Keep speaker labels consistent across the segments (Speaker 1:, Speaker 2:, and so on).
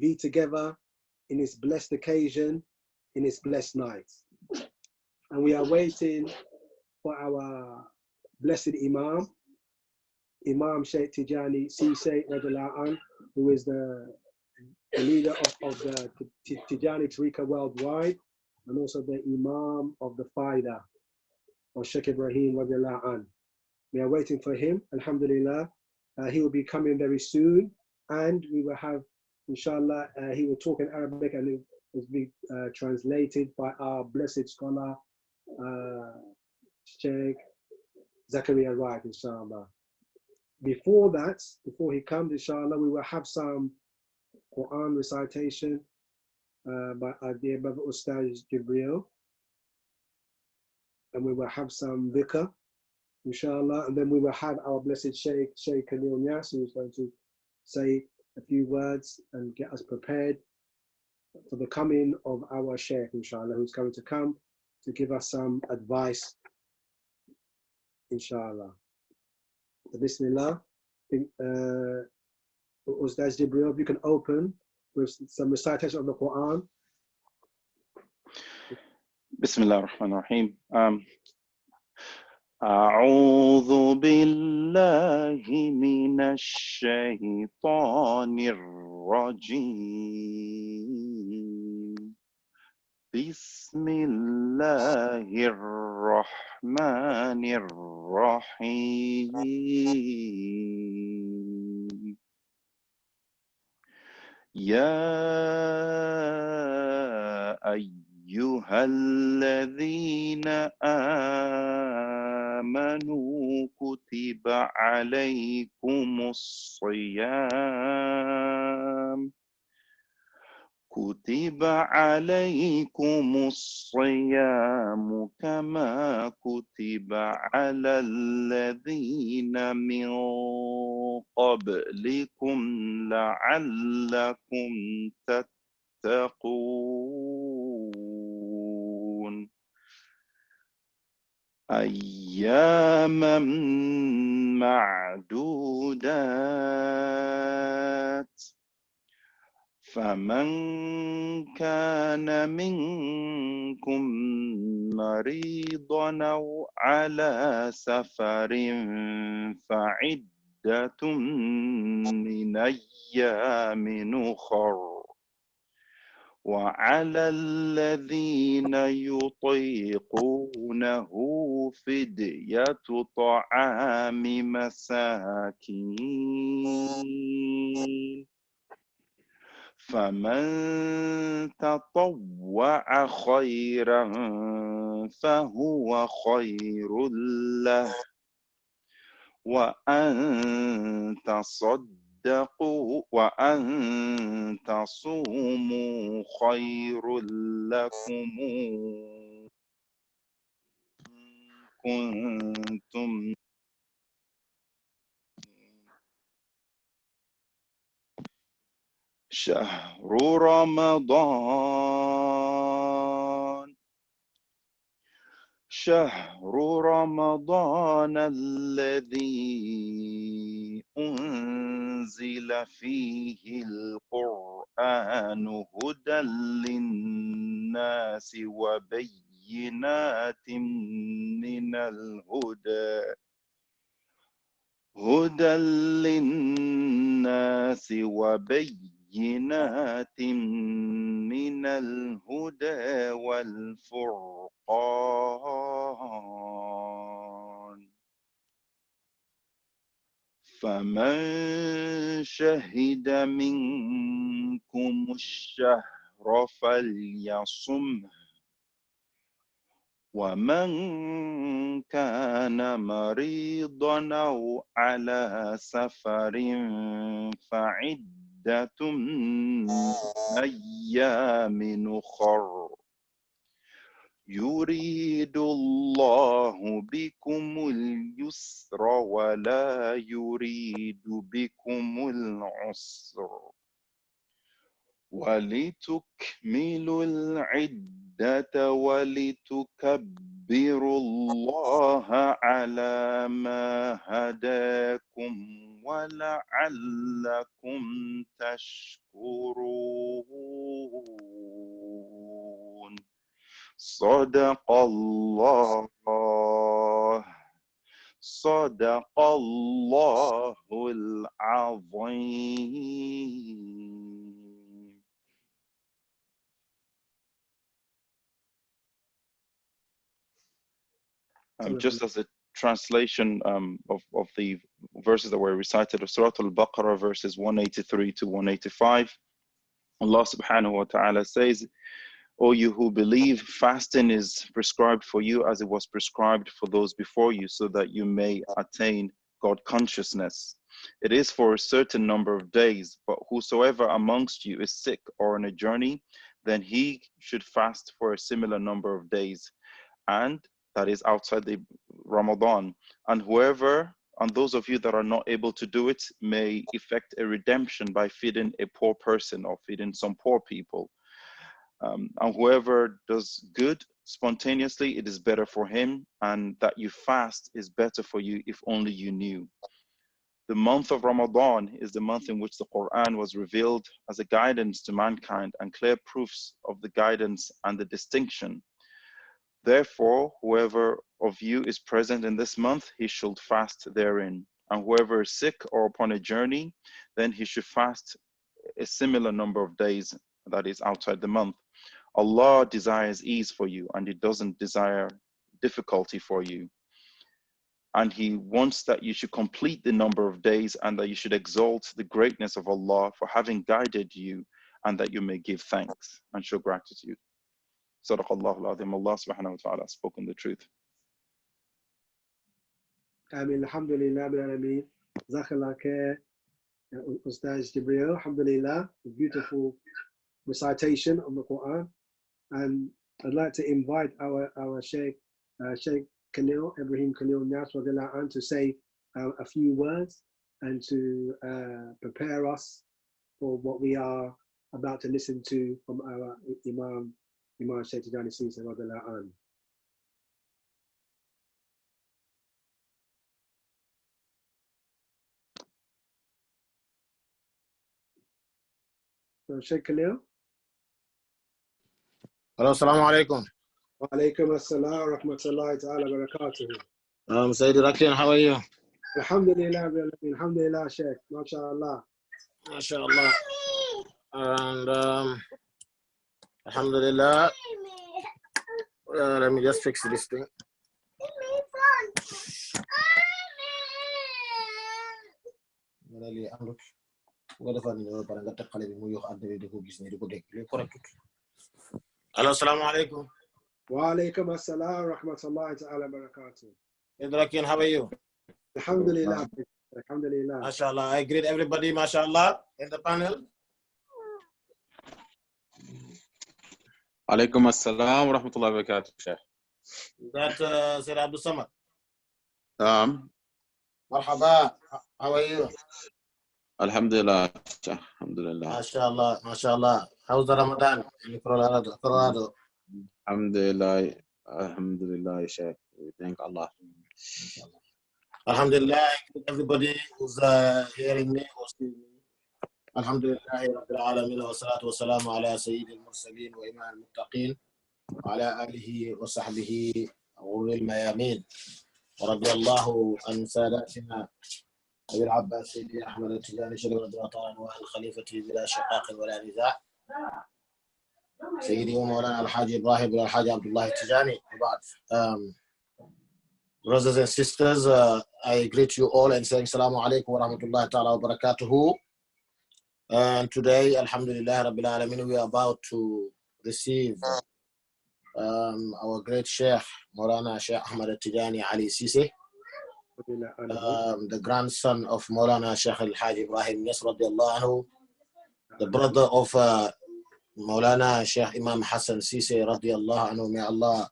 Speaker 1: be together in this blessed occasion, in this blessed night. And we are waiting for our blessed Imam, Imam Cheikh Tidiane Cisse, who is the leader of the Tidiane Tariqa worldwide, and also the Imam of the Faida, of Sheikh Ibrahim radiallahu an. We are waiting for him, alhamdulillah. He will be coming very soon, and we will have, inshallah, he will talk in Arabic and it will be translated by our blessed scholar, Sheikh Zachary Wright, inshallah. Before that, before he comes, inshallah, we will have some Quran recitation by our dear brother Ustadh Jubril, and we will have some dhikr, inshallah, and then we will have our blessed Sheikh Khalil Niass, who is going to say a few words and get us prepared for the coming of our Sheikh, inshallah, who's going to come to give us some advice, inshallah. Bismillah. Ustadh Jubril, if you can open with some recitation of the Quran.
Speaker 2: Bismillah ar-Rahman ar-Rahim. أعوذ بالله من الشيطان الرجيم. بسم الله الرحمن الرحيم. يا أيها الذين آمنوا كتب عليكم الصيام كما كتب على الذين من قبلكم لعلكم تتقون أياما معدودات فمن كان منكم مريضا أو على سفر فعدة من أيام أخر وعلى الذين يطيقونه فدية طعام مساكين فمن تطوع خيرا فهو خير له وأن تصوموا خير لكم كنتم شهر رمضان الذي أنزل فيه القرآن هدى للناس وبينات من الهدى والفرقان فمن شهد منكم الشهر فليصمه ومن كان مريضا أو على سفر فعدة من أيام أخر يريد الله بكم اليسر ولا يريد بكم العسر ولتكملوا العدة ولتكبروا الله على ما هداكم ولعلكم تشكرون Sadaqallah. Sadaqallahul Azim. Just as a translation of the verses that were recited of Surah Al-Baqarah, verses 183 to 185, Allah subhanahu wa ta'ala says, O you who believe, fasting is prescribed for you as it was prescribed for those before you, so that you may attain God consciousness. It is for a certain number of days, but whosoever amongst you is sick or on a journey, then he should fast for a similar number of days, and that is outside the Ramadan. And those of you that are not able to do it may effect a redemption by feeding a poor person or feeding some poor people. And whoever does good spontaneously, it is better for him, and that you fast is better for you if only you knew. The month of Ramadan is the month in which the Quran was revealed as a guidance to mankind and clear proofs of the guidance and the distinction. Therefore, whoever of you is present in this month, he should fast therein. And whoever is sick or upon a journey, then he should fast a similar number of days, that is outside the month. Allah desires ease for you, and He doesn't desire difficulty for you. And He wants that you should complete the number of days, and that you should exalt the greatness of Allah for having guided you, and that you may give thanks and show gratitude. Sadaqallahu al-Azim. Allah subhanahu wa ta'ala has spoken the truth.
Speaker 1: Ameen. Alhamdulillah bil alameen. Jazakallah Ustadh Jubril. Alhamdulillah. A beautiful recitation of the Quran. And I'd like to invite our Sheikh Khalil, Ibrahim Khalil Niass, to say a few words and to prepare us for what we are about to listen to from our Imam Cheikh Tidiane Cisse. So Sheikh Khalil.
Speaker 3: Hello, assalamu alaikum.
Speaker 1: Wa alaikum assalam wa rahmatullahi ta'ala wa barakatuhu.
Speaker 3: Sayyid Rakin, how are you?
Speaker 1: Alhamdulillah, alhamdulillah, Sheikh. MashaAllah.
Speaker 3: MashaAllah. And alhamdulillah. Let me just fix this thing. Hello, assalamu alaikum.
Speaker 1: Wa alaikum assalam wa rahmatullahi ta'ala wa barakatuh.
Speaker 3: Rakin, how are you?
Speaker 1: Alhamdulillah. Alhamdulillah.
Speaker 3: MashaAllah. I greet everybody, MashaAllah, in the panel.
Speaker 4: Alaikum assalam wa rahmatullahi wa barakatuh, Sheikh.
Speaker 3: That Sayyid Abdul Samad.
Speaker 4: Marhaba.
Speaker 3: How are you?
Speaker 4: Alhamdulillah, Sheikh. Alhamdulillah.
Speaker 3: MashaAllah, MashaAllah. How's the Ramadan in Colorado?
Speaker 4: Alhamdulillah. Alhamdulillah, Sheikh. We thank Allah.
Speaker 3: Alhamdulillah, everybody who's hearing me or seeing me. Alhamdulillah, Rabbil Alameen, wa salatu wa salamu ala Sayyidil Mursaleen wa Imam al-Muttaqeen wa ala alihi wa sahbihi Jubril Mayamin. Wa radiyallahu an sadatina Abil Abbas Sayyidi Ahmad Tidiane radiyallahu wa al-Khalifati bila shiqaq wa la niza'. Sayyidi wa Mawlana al-Haji Ibrahim bin al-Haji Abdullah Tidiane. Brothers and sisters, I greet you all and saying Assalamu alaikum wa rahmatullahi ta'ala wa barakatuhu. And today, Alhamdulillah Rabbil Alameen, we are about to receive our great Sheikh, Maulana Sheikh Ahmad Tidiane Cisse, the grandson of Maulana Sheikh Al-Haji Ibrahim Niass radiallahu anhu, the brother of Maulana Sheikh Imam Hassan Cisse radiallahu anhu. May Allah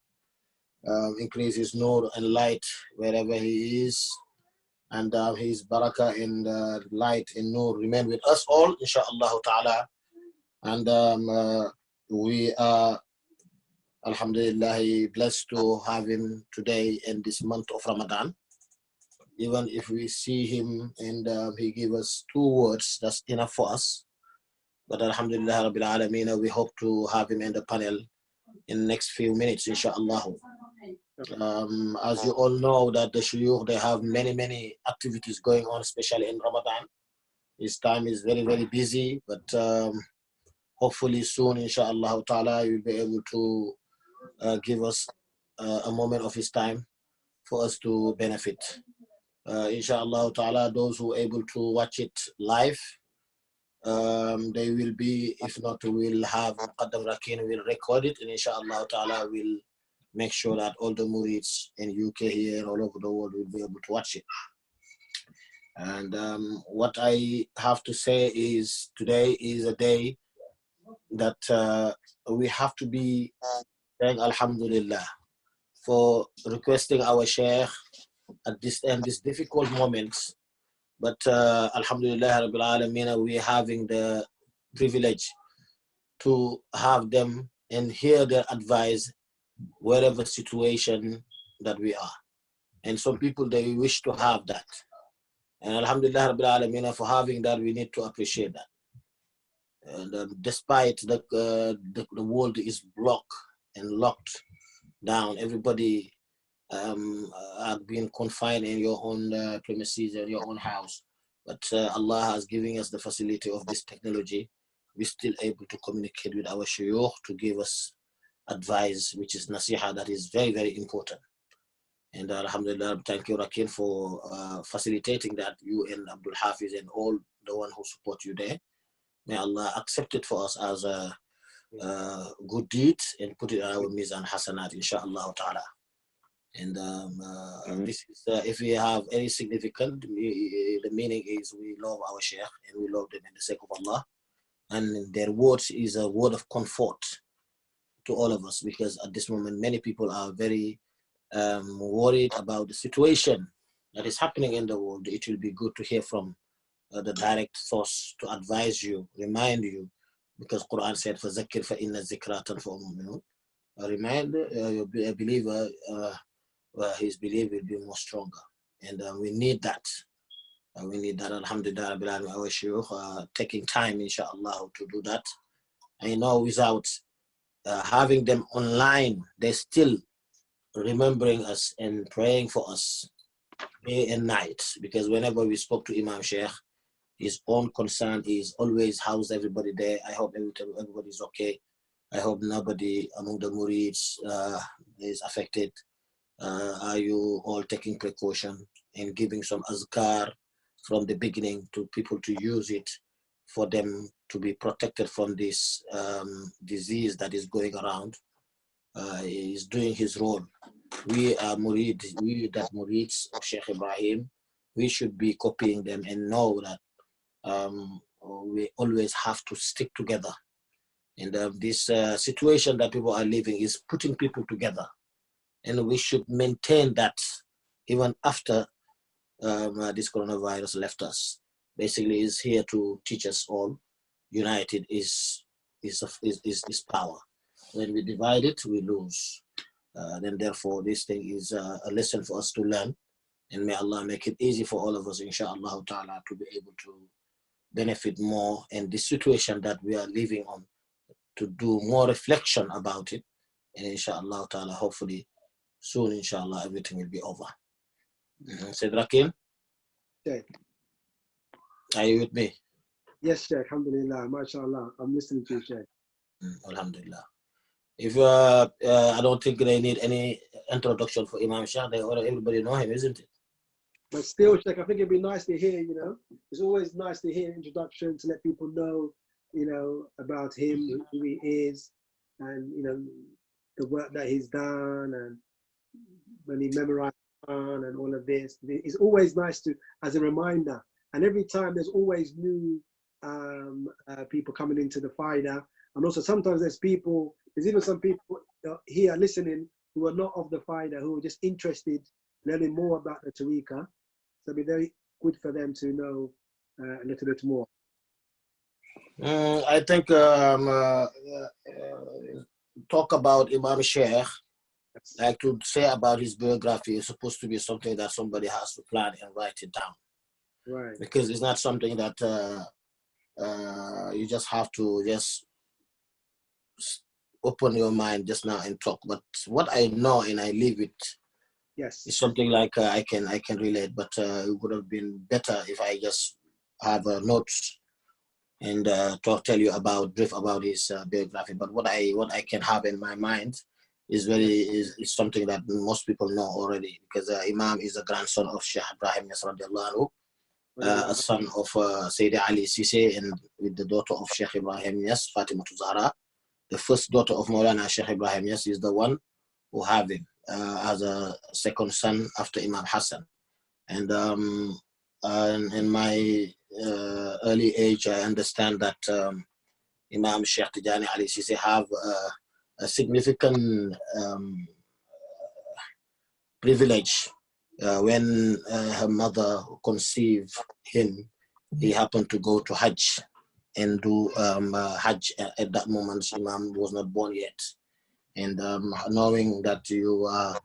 Speaker 3: increase his nur and light wherever he is, and his barakah in light in nur remain with us all, inshaAllah ta'ala. And we are, alhamdulillah, blessed to have him today in this month of Ramadan. Even if we see him and he give us 2 words, that's enough for us. But alhamdulillah Rabbil Alameen, we hope to have him in the panel in the next few minutes, inshallah. As you all know, that the shuyukh, they have many activities going on, especially in Ramadan. This time is very busy, but hopefully soon, inshallah ta'ala, you'll be able to give us a moment of his time for us to benefit. Inshallah ta'ala, those who are able to watch it live, they will be, if not, we'll have Muqaddam Rakin will record it, and inshallah ta'ala we'll make sure that all the Murids in UK here and all over the world will be able to watch it. And what I have to say is, today is a day that we have to be saying Alhamdulillah for requesting our Sheikh at this difficult moments. But Alhamdulillah Rabbil Alameen, we are having the privilege to have them and hear their advice wherever situation that we are. And some people, they wish to have that. And Alhamdulillah Rabbil Alameen, for having that, we need to appreciate that. And despite the world is blocked and locked down, everybody are being confined in your own premises and your own house. But Allah has given us the facility of this technology. We're still able to communicate with our shuyukh to give us advice, which is nasiha, that is very important. And Alhamdulillah, thank you, Rakin, for facilitating that, you and Abdul Hafiz and all the one who support you there. May Allah accept it for us as a good deed and put it on our mizan hasanat, inshallah ta'ala. And this is, if we have any significant, the meaning is we love our Sheikh and we love them in the sake of Allah. And their words is a word of comfort to all of us, because at this moment, many people are very worried about the situation that is happening in the world. It will be good to hear from the direct source to advise you, remind you, because Quran said, فَذَكِّرْ فَإِنَّ الذِّكْرَى تَنْفَعُ الْمُؤْمِنِينَ. Remind a believer, his belief will be more stronger. And we need that. We need that. Alhamdulillah, our shuyukh taking time, inshallah, to do that. I know without having them online, they're still remembering us and praying for us day and night. Because whenever we spoke to Imam Cheikh, his own concern is always, how's everybody there? I hope everybody's okay. I hope nobody among the Murids is affected. Are you all taking precaution and giving some azkar from the beginning to people to use it for them to be protected from this disease that is going around? He is doing his role. We are Murids, Murids of Sheikh Ibrahim, we should be copying them and know that we always have to stick together. And this situation that people are living is putting people together. And we should maintain that even after this coronavirus left us. Basically, is here to teach us all. United is power. When we divide it, we lose. Then therefore, this thing is a lesson for us to learn. And may Allah make it easy for all of us, inshallah ta'ala, to be able to benefit more in this situation that we are living on, to do more reflection about it. And inshallah ta'ala, hopefully, soon, inshallah, everything will be over. Said Rakin?
Speaker 1: Sheikh.
Speaker 3: Are you with me?
Speaker 1: Yes, Sheikh. Alhamdulillah. MashaAllah. I'm listening to you, Sheikh.
Speaker 3: Alhamdulillah. If I don't think they need any introduction for Imam Cheikh, everybody know him, isn't it?
Speaker 1: But still, Sheikh, I think it'd be nice to hear, it's always nice to hear introduction to let people know, about him, who he is, and, the work that he's done, and when he memorized and all of this. It's always nice to, as a reminder. And every time there's always new people coming into the Faida. And also sometimes there's even some people here listening who are not of the Faida, who are just interested, learning more about the Tariqah. So it'd be very good for them to know a little bit more.
Speaker 3: I think talk about Imam Cheikh, like to say about his biography, is supposed to be something that somebody has to plan and write it down.
Speaker 1: Right.
Speaker 3: Because it's not something that you just have to just open your mind just now and talk. But what I know and I live it,
Speaker 1: yes,
Speaker 3: it's something like I can relate. But it would have been better if I just have notes and tell you brief about his biography. But what I can have in my mind is is something that most people know already, because Imam is a grandson of Sheikh Ibrahim Niass radiallahu anhu, a son of Sayyidi Ali Cisse, and with the daughter of Sheikh Ibrahim Niass, Fatima Zahra. The first daughter of Maulana Sheikh Ibrahim Niass is the one who have him as a second son after Imam Hassan. And in my early age, I understand that Imam Cheikh Tidiane Ali Cisse have a significant privilege. When her mother conceived him, he happened to go to Hajj and do Hajj. At that moment, Imam was not born yet. And knowing that you are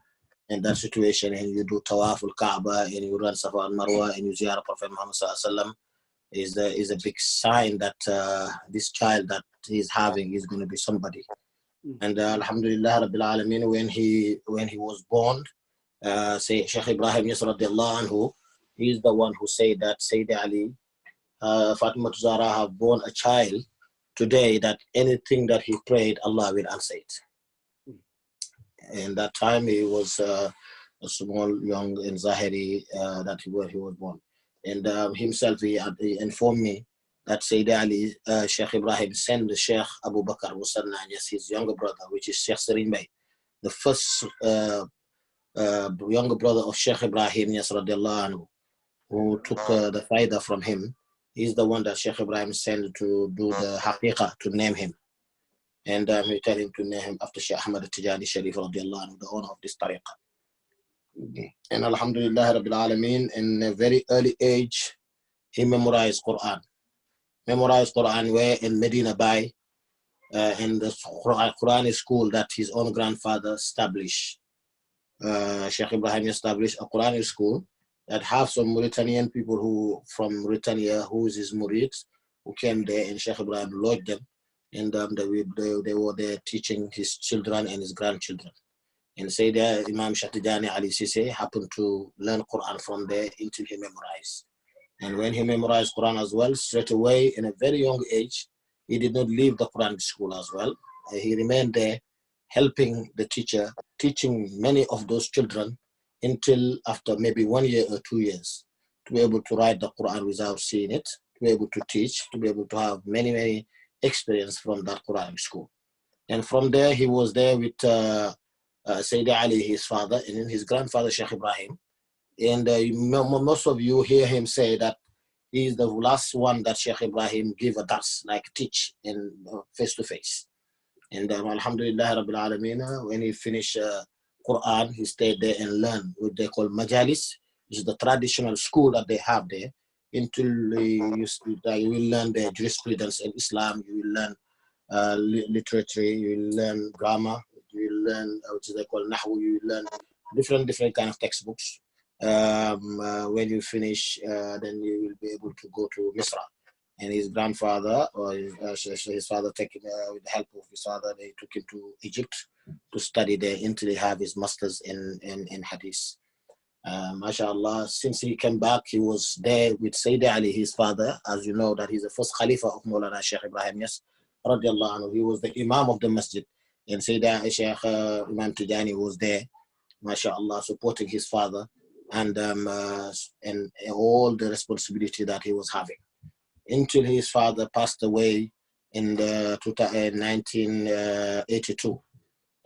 Speaker 3: in that situation and you do Tawaf al-Kaaba and you run Safa and Marwa and you ziyarah Prophet Muhammad sallallahu alaihi wasallam is a big sign that this child that he's having is going to be somebody. And Alhamdulillah Rabbil Alameen, when he was born, say Sheikh Ibrahim Niass radiallahu anhu, he is the one who said that Sayyidi Ali, Fatima Zahra have born a child today that anything that he prayed, Allah will answer it. And that time he was a small, young and Zahiri where he was born. And himself, he informed me that Sayyidi Ali, Sheikh Ibrahim sent the Sheikh Abu Bakr Musanna, yes, his younger brother, which is Sheikh Sarin Bey, the first younger brother of Sheikh Ibrahim Niass radiallahu anhu, who took the faida from him. He's the one that Sheikh Ibrahim sent to do the haqiqah, to name him. And he tell him to name him after Sheikh Ahmad Tijani Sharif radiallahu anhu, the owner of this tariqah. And Alhamdulillah Rabbil Alameen, in a very early age, he memorized Quran. Memorized Quran where in Medina Bay, in the Quranic school that his own grandfather established. Sheikh Ibrahim established a Quranic school that have some Mauritanian people who from Mauritania, who is his Murids, who came there, and Sheikh Ibrahim lodged them. And they were there teaching his children and his grandchildren. And say there, Imam Cheikh Tidiane Ali Cisse happened to learn Quran from there until he memorized. And when he memorized Quran as well, straight away in a very young age, he did not leave the Quran school as well. He remained there, helping the teacher, teaching many of those children until after maybe 1 year or 2 years, to be able to write the Quran without seeing it, to be able to teach, to be able to have many experience from that Quranic school. And from there, he was there with Sayyidi Ali, his father, and then his grandfather, Sheikh Ibrahim. And most of you hear him say that he is the last one that Sheikh Ibrahim gave a dars, like teach in face to face. And Alhamdulillah Rabbil Alameen, when he finished Quran, he stayed there and learned what they call majalis, which is the traditional school that they have there, until you will learn the jurisprudence in Islam, you will learn literature, you will learn grammar, you will learn which is they call Nahwu, you will learn different kind of textbooks. When you finish, then you will be able to go to Misra. And his grandfather, or his father, with the help of his father, they took him to Egypt to study there until he have his masters in Hadith. MashaAllah, since he came back, he was there with Sayyidi Ali, his father. As you know, that he's the first Khalifa of Maulana Sheikh Ibrahim Niass radiallahu anhu. He was the Imam of the masjid. And Sayyidi Sheikh Imam Tijani was there, MashaAllah, supporting his father and all the responsibility that he was having. Until his father passed away in 1982.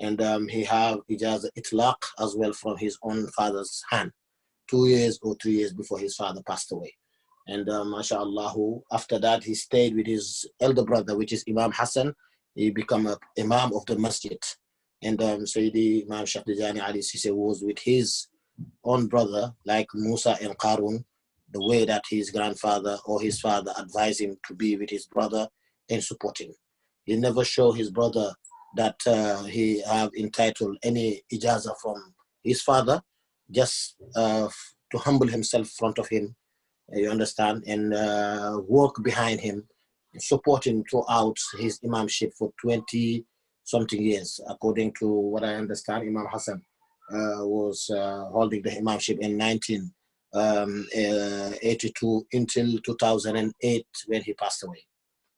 Speaker 3: And he has itlaq as well from his own father's hand, 2 years or 3 years before his father passed away. And MashaAllah, after that, he stayed with his elder brother, which is Imam Hassan. He became a Imam of the masjid. And Sayyidi Imam Cheikh Tidiane Ali Cisse was with his own brother, like Musa and Qarun, the way that his grandfather or his father advised him to be with his brother and support him. He never showed his brother that he have entitled any ijaza from his father, just to humble himself in front of him, you understand, and work behind him, support him throughout his imamship for 20 something years. According to what I understand, Imam Hassan was holding the imamship in 1982 until 2008 when he passed away.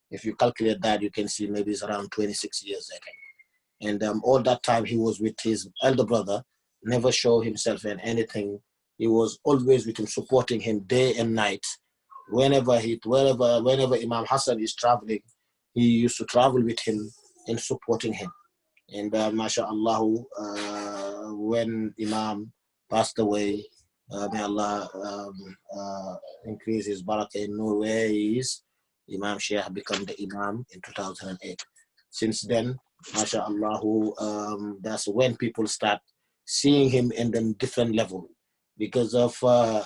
Speaker 3: If you calculate that, you can see maybe it's around 26 years, I think. And all that time he was with his elder brother, never showed himself in anything. He was always with him, supporting him day and night. Whenever Imam Hassan is traveling, he used to travel with him and supporting him. And mashallah, when Imam passed away, may Allah increase his barakah in no ways, Imam Cheikh became the Imam in 2008. Since then, mashallah, that's when people start seeing him in a different level, because of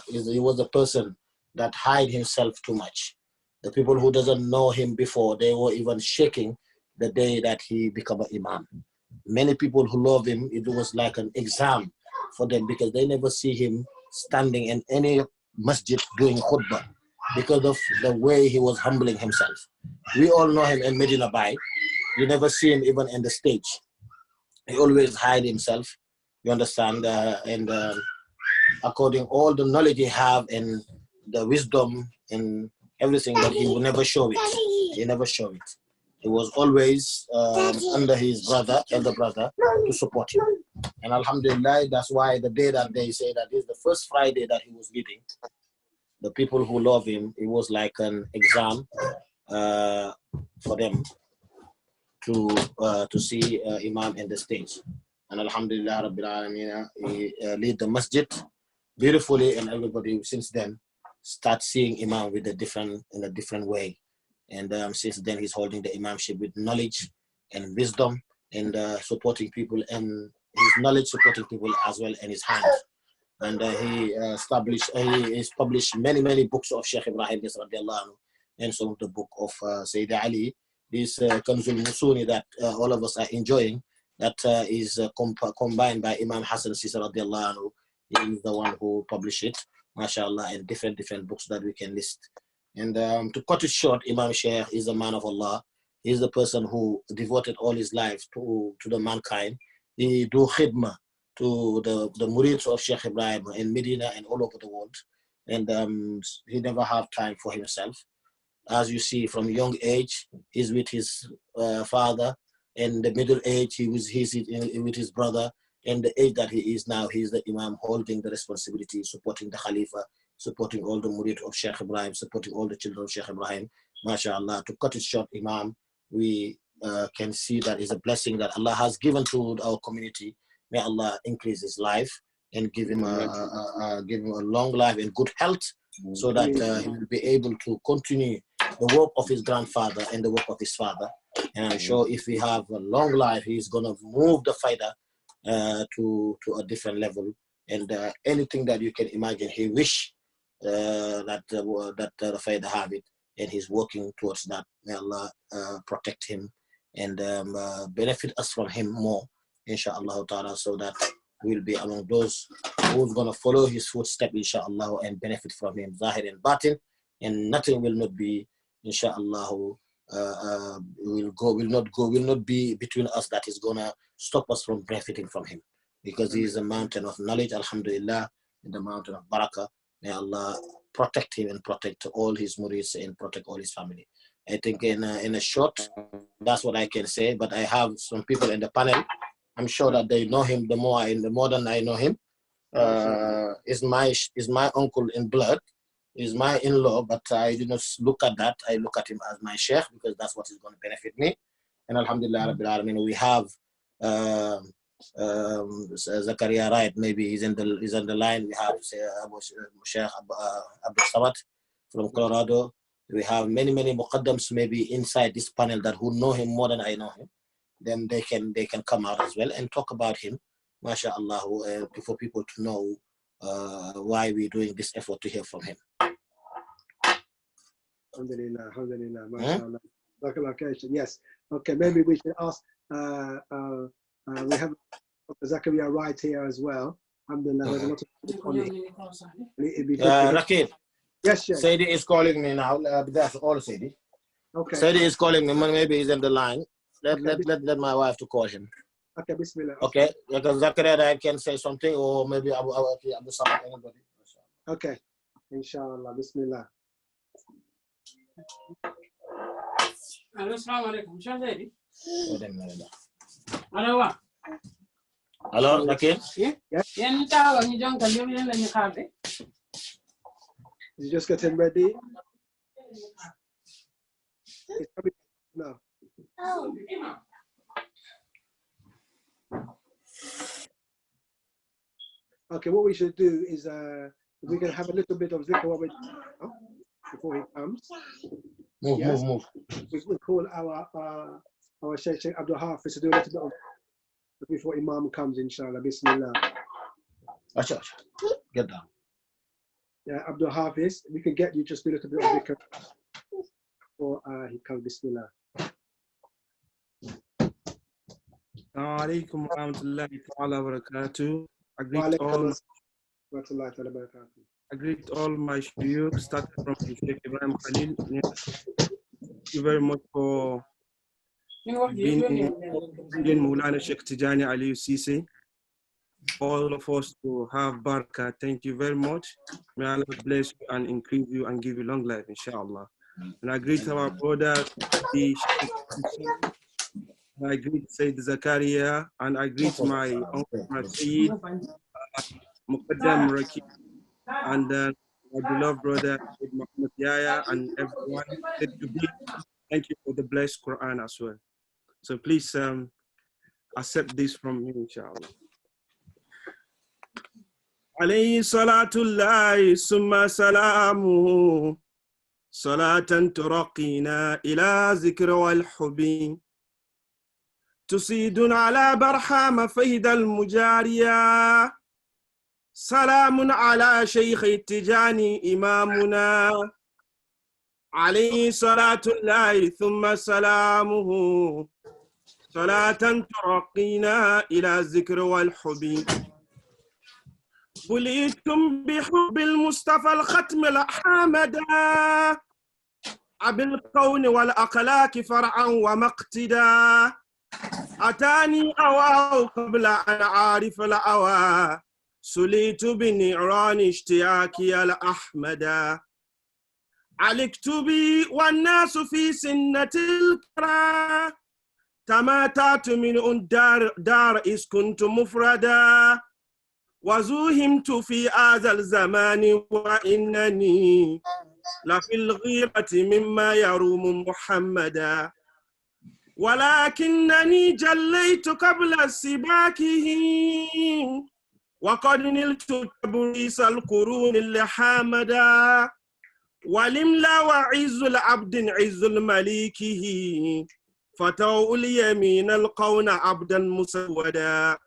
Speaker 3: he was a person that hide himself too much. The people who doesn't know him before, they were even shaking the day that he became an Imam. Many people who love him, it was like an exam for them, because they never see him standing in any masjid doing khutbah, because of the way he was humbling himself. We all know him in Medina Bay. You never see him even in the stage. He always hide himself, you understand, and according all the knowledge he have and the wisdom and everything, but he will never show it. He never show it. He was always under his elder brother, to support him. And alhamdulillah, that's why the day that they say that is the first Friday that he was leading, the people who love him, it was like an exam for them to see Imam in the stage. And alhamdulillah, Rabbil Alameen, he lead the masjid beautifully, and everybody since then start seeing Imam in a different way. And since then, he's holding the imamship with knowledge and wisdom, and supporting people, and his knowledge supporting people as well in his hands. And he published many books of Sheikh Ibrahim Niass radiallahu anhu, and some of the book of Sayyid Ali, this Kanzul Musuni that all of us are enjoying, that is combined by Imam Hassan Cisse radiallahu anhu. He is the one who published it, mashallah, in different books that we can list. And to cut it short, Imam Cheikh is a man of Allah. He is the person who devoted all his life to the mankind. He do khidmah to the Murids of Sheikh Ibrahim in Medina and all over the world. And he never have time for himself. As you see, from young age, he's with his father. In the middle age, he's with his brother. And the age that he is now, he is the Imam holding the responsibility, supporting the Khalifa, supporting all the Murid of Sheikh Ibrahim, supporting all the children of Sheikh Ibrahim. MashaAllah, to cut it short, Imam, we can see that is a blessing that Allah has given to our community. May Allah increase his life and give him a long life and good health, so that he will be able to continue the work of his grandfather and the work of his father. And I'm sure if we have a long life, he's going to move the fighter to a different level. And anything that you can imagine, he wish that the fighter have it, and he's working towards that. May Allah protect him and benefit us from him more, inshallah ta'ala, so that we'll be among those who's going to follow his footsteps, inshallah, and benefit from him, zahir and batin, and nothing will not be, inshallah, will not be between us that is going to stop us from benefiting from him, because he is a mountain of knowledge, alhamdulillah, and the mountain of barakah. May Allah protect him and protect all his murids and protect all his family. I think in a short, that's what I can say. But I have some people in the panel. I'm sure that they know him the more than I know him. Is my uncle in blood, is my in-law, but I do not look at that. I look at him as my sheikh, because that's what is going to benefit me. And alhamdulillah, Rabbil Alameen, we have Zachary Wright, maybe he's on the line. We have Sheikh Abdul Samad from Colorado. We have many Muqaddams maybe inside this panel that who know him more than I know him. Then they can come out as well and talk about him, mashallah, for people to know why we're doing this effort to hear from him.
Speaker 1: Alhamdulillah, mashallah. Yes. Okay, maybe we should ask. We have Zachary Wright here as well. Alhamdulillah, there's a lot of
Speaker 3: Rakin.
Speaker 1: Yes, yes.
Speaker 3: Saidi is calling me now. That's all, Saidi.
Speaker 1: Okay.
Speaker 3: Saidi is calling me. Maybe he's on the line. let my wife to call him.
Speaker 1: Okay, Bismillah.
Speaker 3: Okay, because Zachary can say something, or maybe Abdul Samad, anybody.
Speaker 1: Okay, inshallah, Bismillah.
Speaker 5: Assalamu alaikum. Shazadi.
Speaker 3: Hello, Rakin?
Speaker 1: You just getting ready? No. Okay, what we should do is we can have a little bit of zikr before he comes.
Speaker 3: Move.
Speaker 1: We call our Sheikh Abdul Hafiz to do a little bit of before Imam comes, inshallah. Bismillah.
Speaker 3: Acha. Get down.
Speaker 1: Yeah, Abdul Hafiz, we can get you just a little bit of zikr before he comes. Bismillah.
Speaker 6: Assalamu alaikum wa rahmatullahi ta'ala wa barakatuh. I greet all my shuyukh, starting from Sheikh Khalil Niass. Thank you very much for being in Maulana Cheikh Tidiane Cisse. All of us to have barakah. Thank you very much. May Allah bless you and increase you and give you long life, inshallah. And I greet our brother, I greet Sayyid Zakaria, and I greet my uncle, my Sayyid, Muqaddam Rakin, and my beloved brother, Muhammad Yahya, and everyone. Thank you for the blessed Quran as well. So please accept this from me, inshallah. Alayhi salatullahi summa salamuhu salatan turaqina ila zikr wal hubi tusidun ala barhama fayda al mujariya salamun ala Cheikh Tidiane imamuna alayhi salatullahi thumma salamuhu salatan turaqina ila zikr wal hubi بليتم بحب المصطفى الختم الأحمد أبي الكون والأخلاق فرعا ومقتدا أتاني أواه قبل أن أعرف الأوى سليت بنيران اشتياكي الأحمد علقت بي والناس في سنة الكرى تماتعت من دار إذ كنت مفردا وزوهمت في هذا الزمان وإنني لفي الغيرة مما يروم محمدا ولكنني جليت قبل سباكه وقد نلت تبريس القرون اللي حامدا ولملا وعز العبد عز المليكه فتوء اليمين القون عبدا مسودا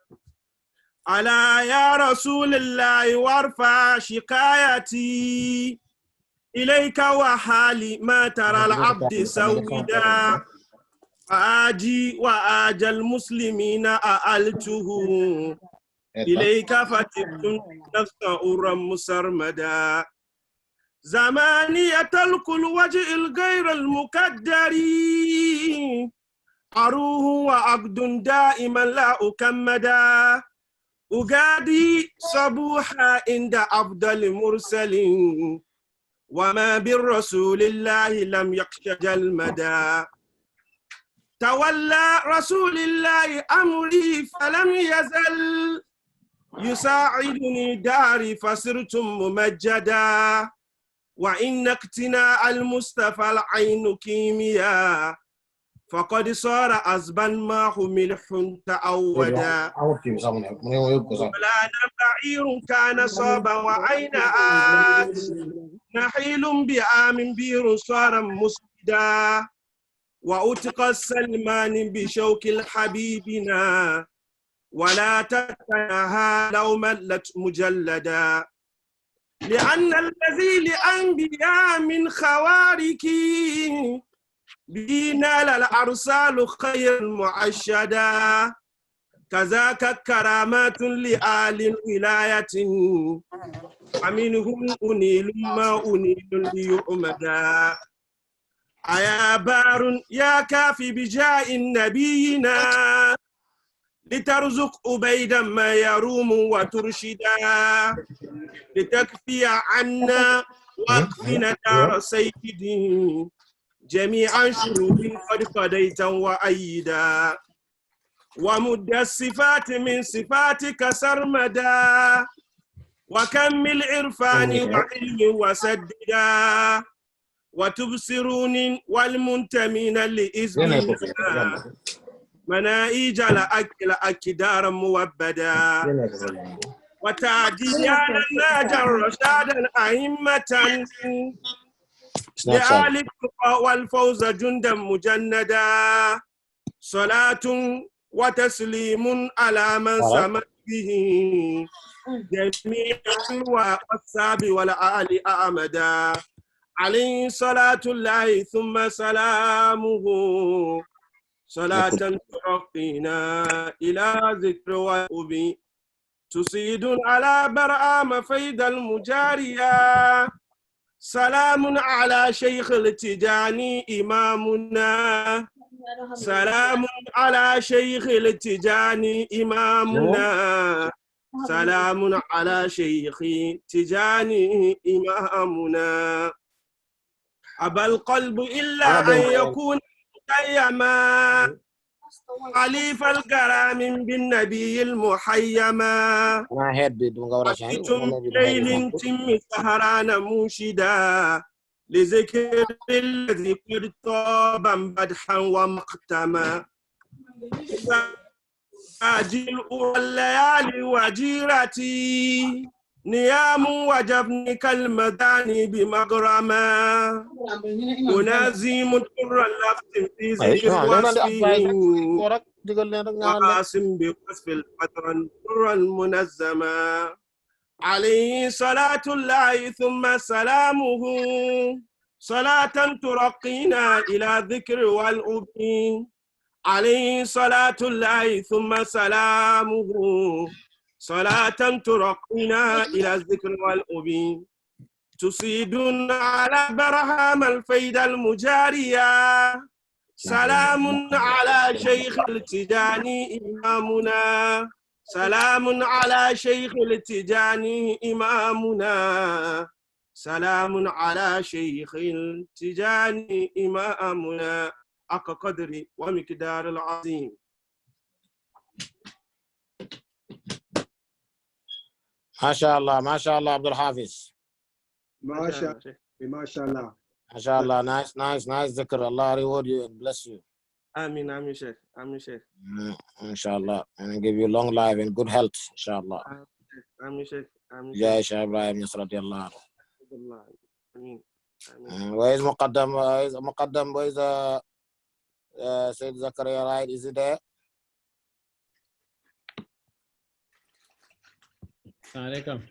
Speaker 6: ألا يا رسول الله وارفع شكايتي إليك وحالي ما ترى العبد سودا فآجي وآجى المسلمين أألته إليك فتبت نفس أورا مسرمدا زمانية الوجه الغير المقدر أروه وعبد دائما لا أكمدا أغادي صبوحا عند أفضل المرسلين وما بالرسول الله لم يخش جلمدا تولى رسول الله أمري فلم يزل يساعدني داري فصرت ممجدا وإن اقتناء المصطفى العين كيمياء فقد صار عذبا معه ملح تعودا ولا بعير كان صابا وعين نحيل بعام بير صار مسجدا وأتق السلمان بشوك الحبيبنا ولا تتناهى لو ملت مجلدا لأن الذي لأنبياء من خوارك بينا الأرسال خير معشدا كذاك كرامات لآل ولاية ومنهم أنيل ما أنيل ليؤمدا أيا بار يا كافي بجاء نبينا لترزق أبيدا ما يروم وترشدا لتكفي عنا واكفنا دار سيدي جميعا شروط قد فديتا وأيدا ومد الصفات من صفاتك سرمدا وكمل عرفان وعلم وسددا وتبصرون والمنتمين لإذننا منائج لأكل أكدار مبدا وتعديانا ناجا رشادا أئمة لآل التقى والفوز جندا مجندا صلاة وتسليم على من سمت به جميعا والصحب والآل أعمدا عليه صلاة الله ثم سلامه صلاة ترقينا إلى ذكر وأبي تسيد على برآم فيد المجارية سلام على شيخ التجاني إمامنا سلام على شيخ التجاني إمامنا سلام على شيخ تجاني إمامنا أبى القلب إلا أن يكون متيما خليف الكرام بالنبي المحيما أتيتم ليل تم سهران موشدا لذكر الذي قد طابا بدحا ومقتما أجل الليالي وجيرتي نيام وجبني كالمداني بمغرما أنازيم طر اللفت في ذكر وصفه وقاسم بوصف الفترة طر المنزما عليه صلاة الله ثم سلامه صلاة ترقينا إلى ذكر والأبي عليه صلاة الله ثم سلامه صلاة ترقينا إلى الذكر والأبي تصيدون على برهام الفيد المجارية سلام على شيخ التجاني إمامنا سلام على شيخ التجاني إمامنا سلام على شيخ التجاني إمامنا حق قدري ومقدار العظيم.
Speaker 3: ما شاء الله ما شاء الله عبد الحافظ.
Speaker 1: ما شاء الله ما شاء الله
Speaker 3: ما شاء الله. nice ذكر. الله reward you and bless you.
Speaker 6: آمين آمين شيخ آمين شيخ.
Speaker 3: إن شاء الله and give you long life and good health إن شاء الله.
Speaker 6: آمين شيخ آمين شيخ.
Speaker 3: يا شيخ إبراهيم نياس رضي الله عنه.
Speaker 6: آمين.
Speaker 3: Where is Muqaddam? Where is Sayyid Zachary Wright? Is he there?
Speaker 5: Assalamualaikum.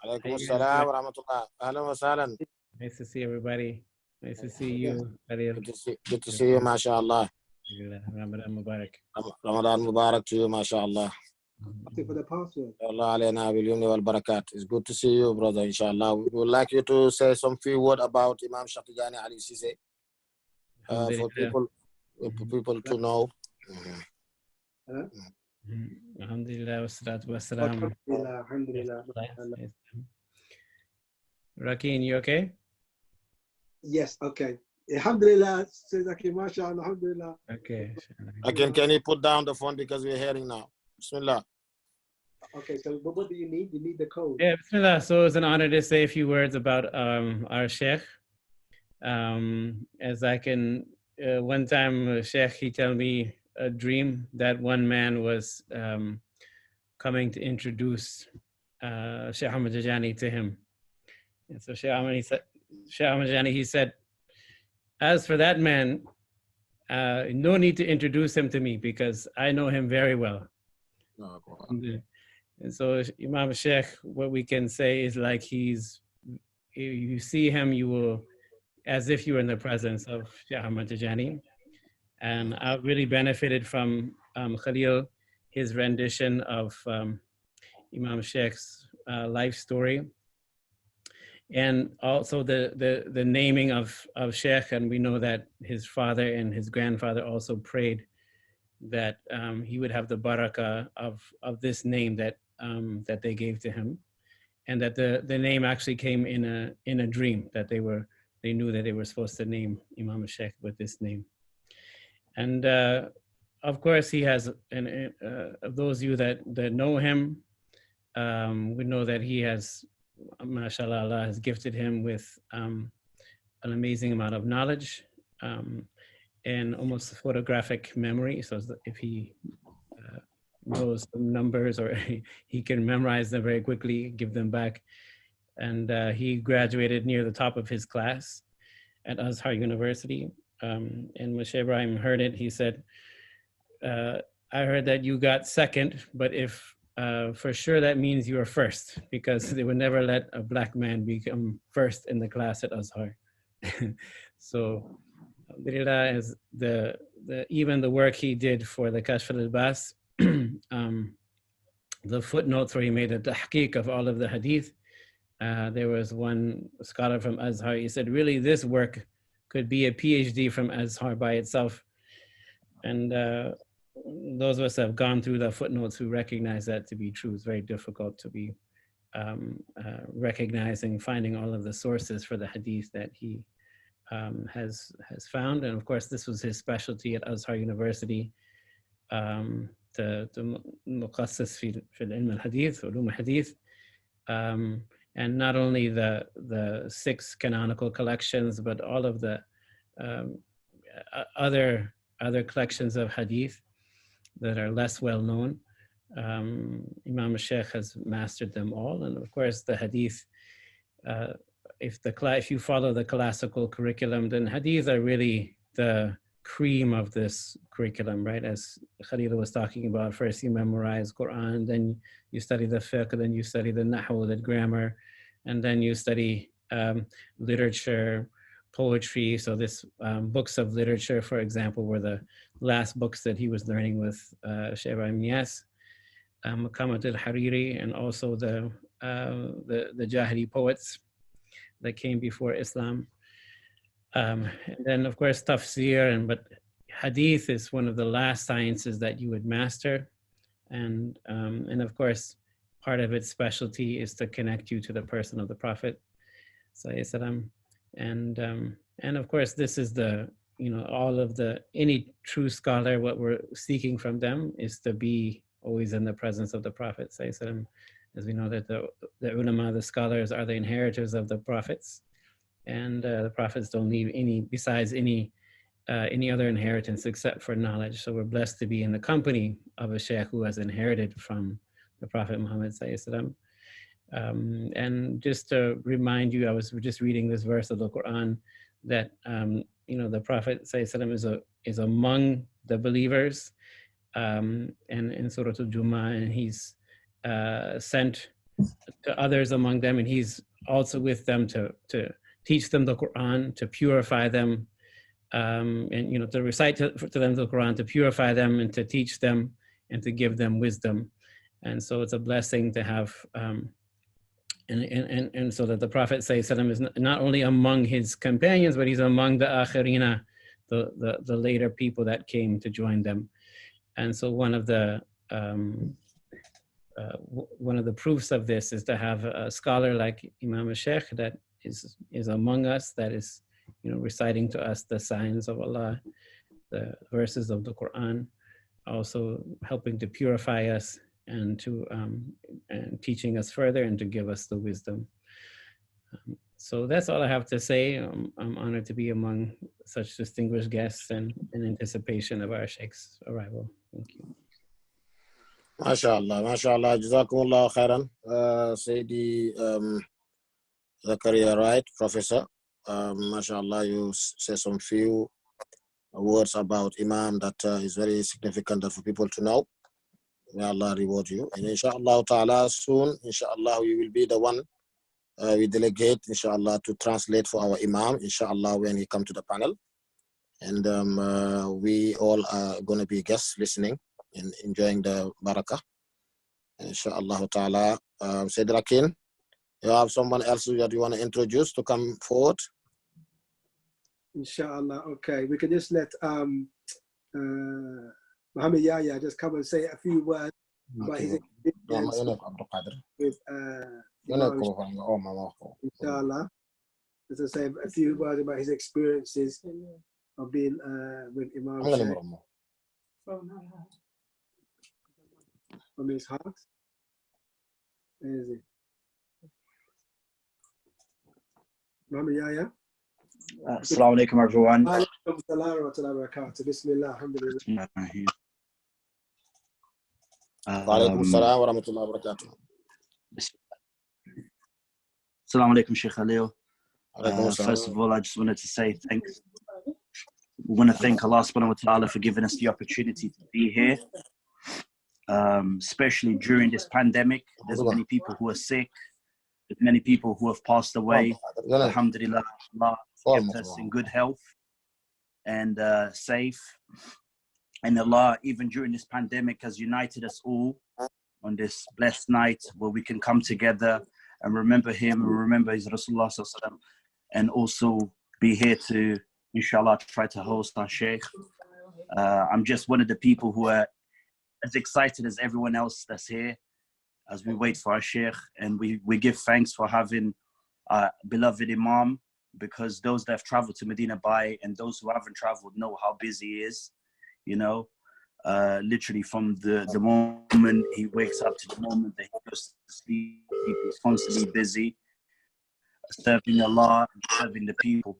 Speaker 3: Alaikum assalam wa rahmatullah. Ahlan wa sahlan.
Speaker 5: Nice to see everybody. Nice to see you, Khalil.
Speaker 3: Good to see you, mashallah.
Speaker 5: Ramadan Mubarak.
Speaker 3: Ramadan Mubarak to you, mashallah.
Speaker 1: For the password.
Speaker 3: Allah alayna bil yumni wal barakat. It's good to see you, brother, inshallah. We would like you to say some few words about Imam Cheikh Tidiane Cisse for people to know.
Speaker 5: Alhamdulillah, wassalatu wassalam.
Speaker 1: Alhamdulillah.
Speaker 5: Rakin, you okay?
Speaker 1: Yes, okay. Alhamdulillah, says Zaki, mashallah, alhamdulillah.
Speaker 5: Okay.
Speaker 3: Again, can you put down the phone because we're hearing now? Bismillah.
Speaker 1: Okay, so what do you need? You need the code.
Speaker 5: Yeah, bismillah. So it's an honor to say a few words about our Sheikh. As I can, one time Sheikh, he told me a dream that one man was coming to introduce Sheikh Ahmad Tidiane to him. And so Sheikh Ahmad Tidiane, he said, as for that man, no need to introduce him to me because I know him very well. And so Imam Sheikh, what we can say is like you see him, you will, as if you were in the presence of Sheikh Ahmad Tidiane. And I really benefited from Khalil, his rendition of Imam Sheikh's life story. And also the naming of Sheikh, and we know that his father and his grandfather also prayed that he would have the barakah of this name that they gave to him, and that the name actually came in a dream, that they knew that they were supposed to name Imam Sheikh with this name. And of course, he has, those of you that know him, we know that he has, mashallah, Allah has gifted him with an amazing amount of knowledge and almost photographic memory. So if he knows some numbers, or he can memorize them very quickly, give them back. And he graduated near the top of his class at Azhar University. And when Sheikh Ibrahim heard it, he said, I heard that you got second, but if for sure that means you were first, because they would never let a black man become first in the class at Azhar. So alhamdulillah, as even the work he did for the Kashf al-Albas, the footnotes where he made a tahqiq of all of the hadith, there was one scholar from Azhar, he said, really, this work could be a PhD from Azhar by itself. And those of us that have gone through the footnotes who recognize that to be true. It's very difficult to be recognizing, finding all of the sources for the hadith that he has found. And of course, this was his specialty at Azhar University, the Muqassis fi al-ilm al-hadith, ulum al-hadith. And not only the 6 canonical collections, but all of the other collections of hadith that are less well known. Imam Sheikh has mastered them all. And of course, the hadith, if you follow the classical curriculum, then hadith are really the cream of this curriculum, right? As Khalil was talking about, first you memorize Quran, then you study the fiqh, then you study the nahwu, the grammar, and then you study literature, poetry. So this books of literature, for example, were the last books that he was learning with Sheikh Niass, Maqamat al-Hariri, and also the Jahili poets that came before Islam. And then of course tafsir, but hadith is one of the last sciences that you would master. And of course, part of its specialty is to connect you to the person of the Prophet. And of course, this is any true scholar, what we're seeking from them is to be always in the presence of the Prophet. As we know that the ulama, the scholars, are the inheritors of the prophets. And the prophets don't leave any other inheritance except for knowledge. So we're blessed to be in the company of a sheikh who has inherited from the Prophet Muhammad sallallahu. And just to remind you, I was just reading this verse of the Quran that the Prophet sallallahu is among the believers, and in Surah Al-Jumu'ah, and he's sent to others among them, and he's also with them to teach them the Quran, to purify them, and to recite to them the Quran, to purify them and to teach them and to give them wisdom. And so it's a blessing to have, and so that the Prophet ﷺ is not only among his companions, but he's among the akhirina, the later people that came to join them. And so one of the proofs of this is to have a scholar like Imam Sheikh that is among us, that is, reciting to us the signs of Allah, the verses of the Quran, also helping to purify us and to and teaching us further and to give us the wisdom. So that's all I have to say. I'm honored to be among such distinguished guests and in anticipation of our Sheikh's arrival. Thank you.
Speaker 3: MashaAllah, MashaAllah, Jazakumullah khairan. Sayyidi Zachary Wright, Professor. MashaAllah, you say some few words about Imam that is very significant for people to know. May Allah reward you. And inshallah ta'ala, soon, inshallah, we will be the one we delegate, inshallah, to translate for our Imam, inshallah, when he come to the panel. And we all are going to be guests listening and enjoying the barakah. Inshallah ta'ala, Sayyid Rakin, You have someone else that you want to introduce to come forward?
Speaker 1: Inshallah. Okay, we can just let Mohammed Yahya just come and say a few words about his experience with inshallah. Just to say a few words about his experiences of being with Imam Cheikh from his heart. Where is it? Mohammed Yahya.
Speaker 7: Assalamu alaikum everyone.
Speaker 1: Bismillah, alhamdulillah.
Speaker 3: Alaikum salam wa rahmatullahi wa barakatuh.
Speaker 7: Assalamu alaikum, Sheikh Khalil. First of all, I just wanted to say thanks. We want to thank Allah subhanahu wa ta'ala for giving us the opportunity to be here. Especially during this pandemic. There's many people who are sick. There's many people who have passed away. Alhamdulillah, Allah kept us in good health and safe. And Allah, even during this pandemic, has united us all on this blessed night where we can come together and remember him and remember his Rasulullah sallallahu alaihi wasallam, and also be here to, inshallah, try to host our Sheikh. I'm just one of the people who are as excited as everyone else that's here as we wait for our Sheikh, and we give thanks for having our beloved Imam, because those that have traveled to Medina by and those who haven't traveled know how busy he is, you know, literally from the moment he wakes up to the moment that he goes to sleep, he's constantly busy, serving Allah, and serving the people.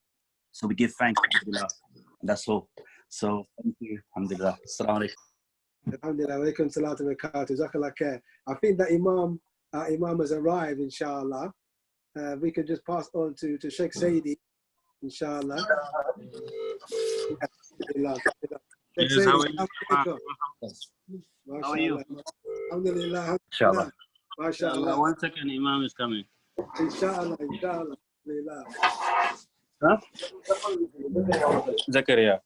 Speaker 7: So we give thanks, alhamdulillah, and that's all. So thank you, alhamdulillah. Assalamu alaikum.
Speaker 1: Alhamdulillah, alaikum salatu wa barakatuh. Jazakallah khair. I think that Imam has arrived, inshallah. We can just pass on to Sheikh Saidi, inshallah.
Speaker 8: Yes, how are you?
Speaker 1: Alhamdulillah.
Speaker 7: Inshallah.
Speaker 1: MashaAllah.
Speaker 8: 1 second, Imam is coming.
Speaker 1: Inshallah, inshallah.
Speaker 8: Huh? Zachary.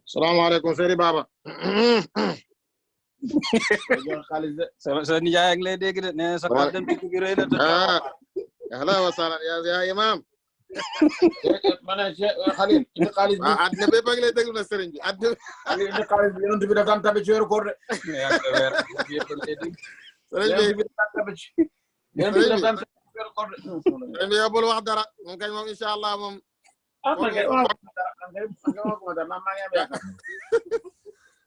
Speaker 3: Assalamu alaikum, Seri Baba.
Speaker 8: Sa nijaay ak lay dégg de nee sa dem ci gi rëy na te
Speaker 3: ahlan wa sahlan ya Imam. Mana Cheikh Khalil indi xaalis bi adna be bag lay déglu na sëriñ bi adna indi xaalis bi yonent bi dafa am tabe ci weeru koor de sëriñ bi dafa tabe ci yonent bi dafa am tabe ci weeru koor de sëriñ bi yobul wax dara moom kañ moom inshallah moom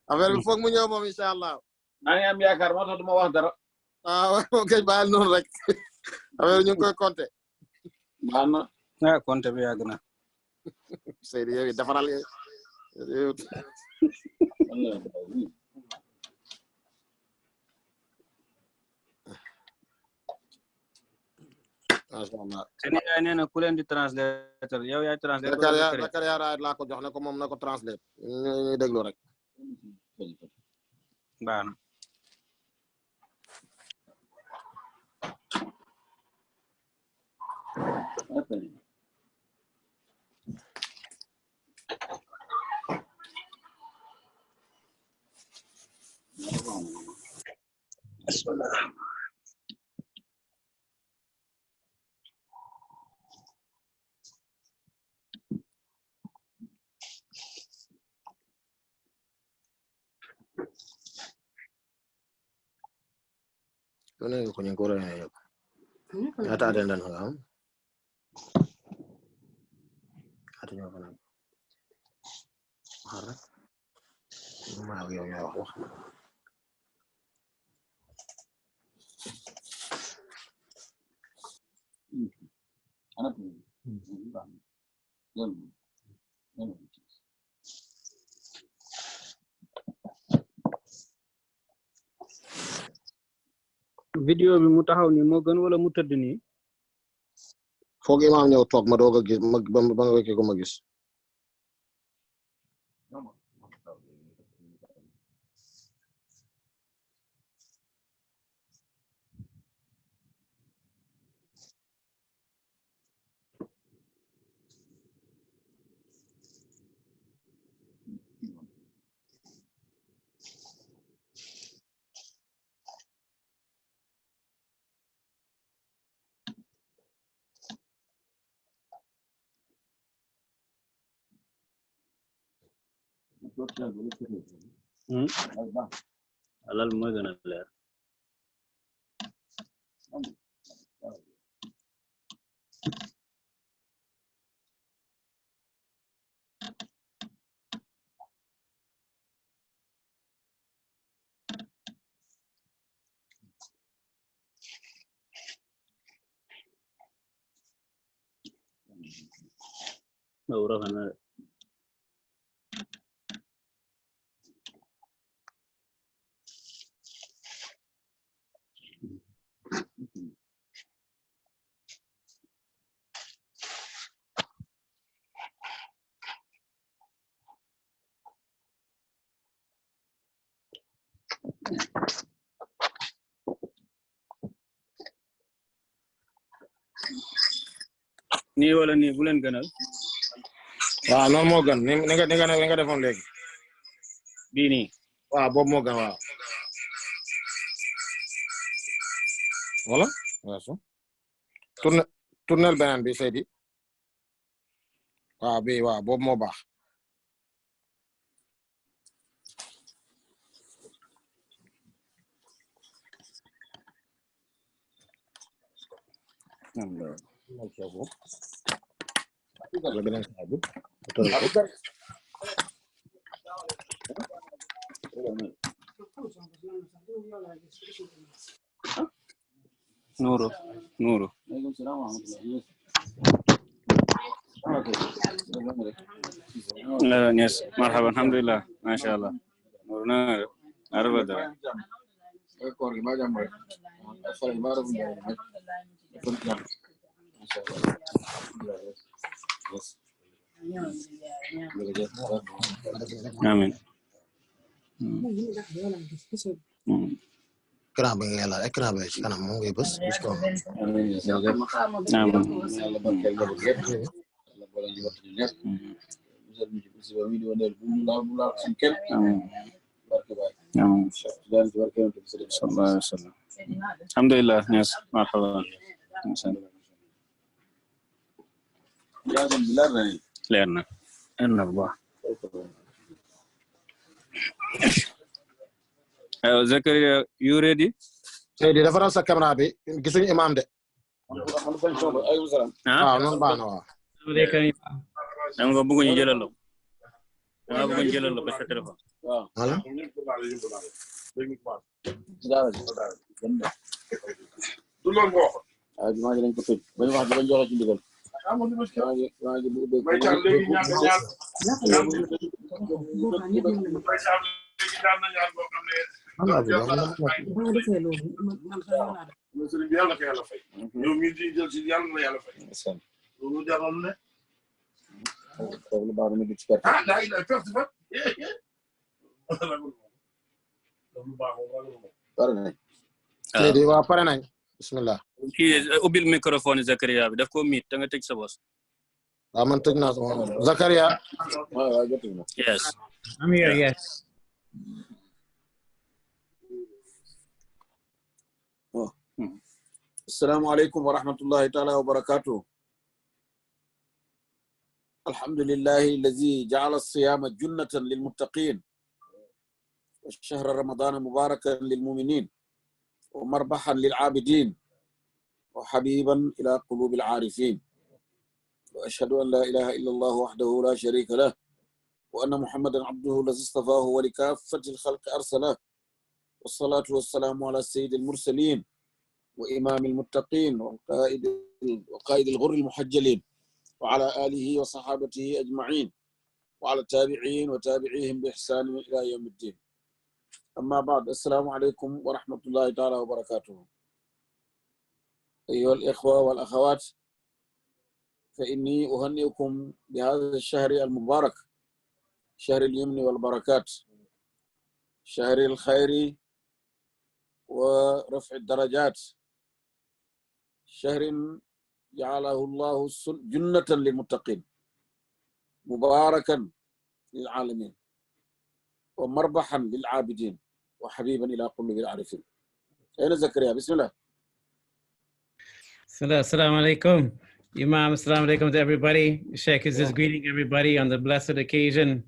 Speaker 3: affaire bi foog mu ñëw moom inshallah maa ngi am yaakaar moo tax duma wax dara moom kañ baal noonu rek affaire ñu ngi koy compter baax na
Speaker 8: compter bi yàgg na
Speaker 3: Seydi yow defaral
Speaker 8: seen yaay nee na ku leen di translator yow yaay translator
Speaker 3: Zachary Wright laa ko jox ne ko moom na ko translate ñuy déglu rek
Speaker 8: baax na
Speaker 3: Ini kunyang kurang ya. Ada dan kamu. Ada apa lagi? Harap. Mau yang wah.
Speaker 8: Anak. Video bi mu taxaw ni moo gën wala mu tëdd nii
Speaker 3: foog Imam ñëw toog ma doog a gis ba nga wekkee ko ma gis
Speaker 8: alal mooy gën a leer. Ura kana nii wala nii bu leen gënal.
Speaker 3: waaw noonu moo gën ni nga defoon léegi.
Speaker 8: bii nii.
Speaker 3: waaw boobu moo gën waaw. voilà. tournel beneen bi Seydi. waaw bii waaw boobu moo baax.
Speaker 8: Nuru. Yes, marhaban, alhamdulillah, mashallah. Nuru arabada. Amin.
Speaker 3: Ekran bi nga laal ekran bi ci kanam moo ngi bës ko.
Speaker 8: Alhamdulillah, yes, marhaban. Leer na bu Zachary, you ready?
Speaker 3: Seydi defaral sa caméra bi gisuñu imam de.
Speaker 8: Ah,
Speaker 3: non baax na waaw.
Speaker 8: Dama ko bëgg ñu jëlal la. Dama bëgg ñu jëlal la ba sa téléphone.
Speaker 3: Voilà. Wa pare nañ bismillah.
Speaker 8: Kii ubbil microphone Zakaria bi daf ko miit da nga tëj sa bos.
Speaker 3: Waaw man tëj naa sama Zakaria.
Speaker 8: Yes.
Speaker 5: I'm here, yes.
Speaker 9: Assalamu alaikum wa rahmatullahi ta'ala wa barakatuh. Alhamdulillahi allazi ja'ala as-siyama junnatan lil muttaqin wa shahra ramadana mubarakan lil mu'minin wa marbahan lil 'abidin wa habiban ila qulubil 'arifin wa ashhadu an la ilaha illa Allah wahdahu la sharika lah wa anna Muhammadan 'abduhu allazi istafahu wa likaffatil khalqi arsalah wassalatu wassalamu ala sayyidil mursalin وإمام المتقين وقائد الغر المحجلين وعلى آله وصحابته أجمعين وعلى التابعين وتابعيهم بإحسان إلى يوم الدين. أما بعد، السلام عليكم ورحمة الله تعالى وبركاته. أيها الإخوة والأخوات، فإني أهنئكم بهذا الشهر المبارك، شهر اليمن والبركات، شهر الخير ورفع الدرجات، شهر جعله الله جنة للمتقين مباركا للعالمين ومربحا للعابدين وحبيبا إلى قلوب العارفين. أين زكريا؟ بسم الله.
Speaker 5: Assalamu alaikum. Imam, assalamu alaikum to everybody. Sheikh is just greeting everybody on the blessed occasion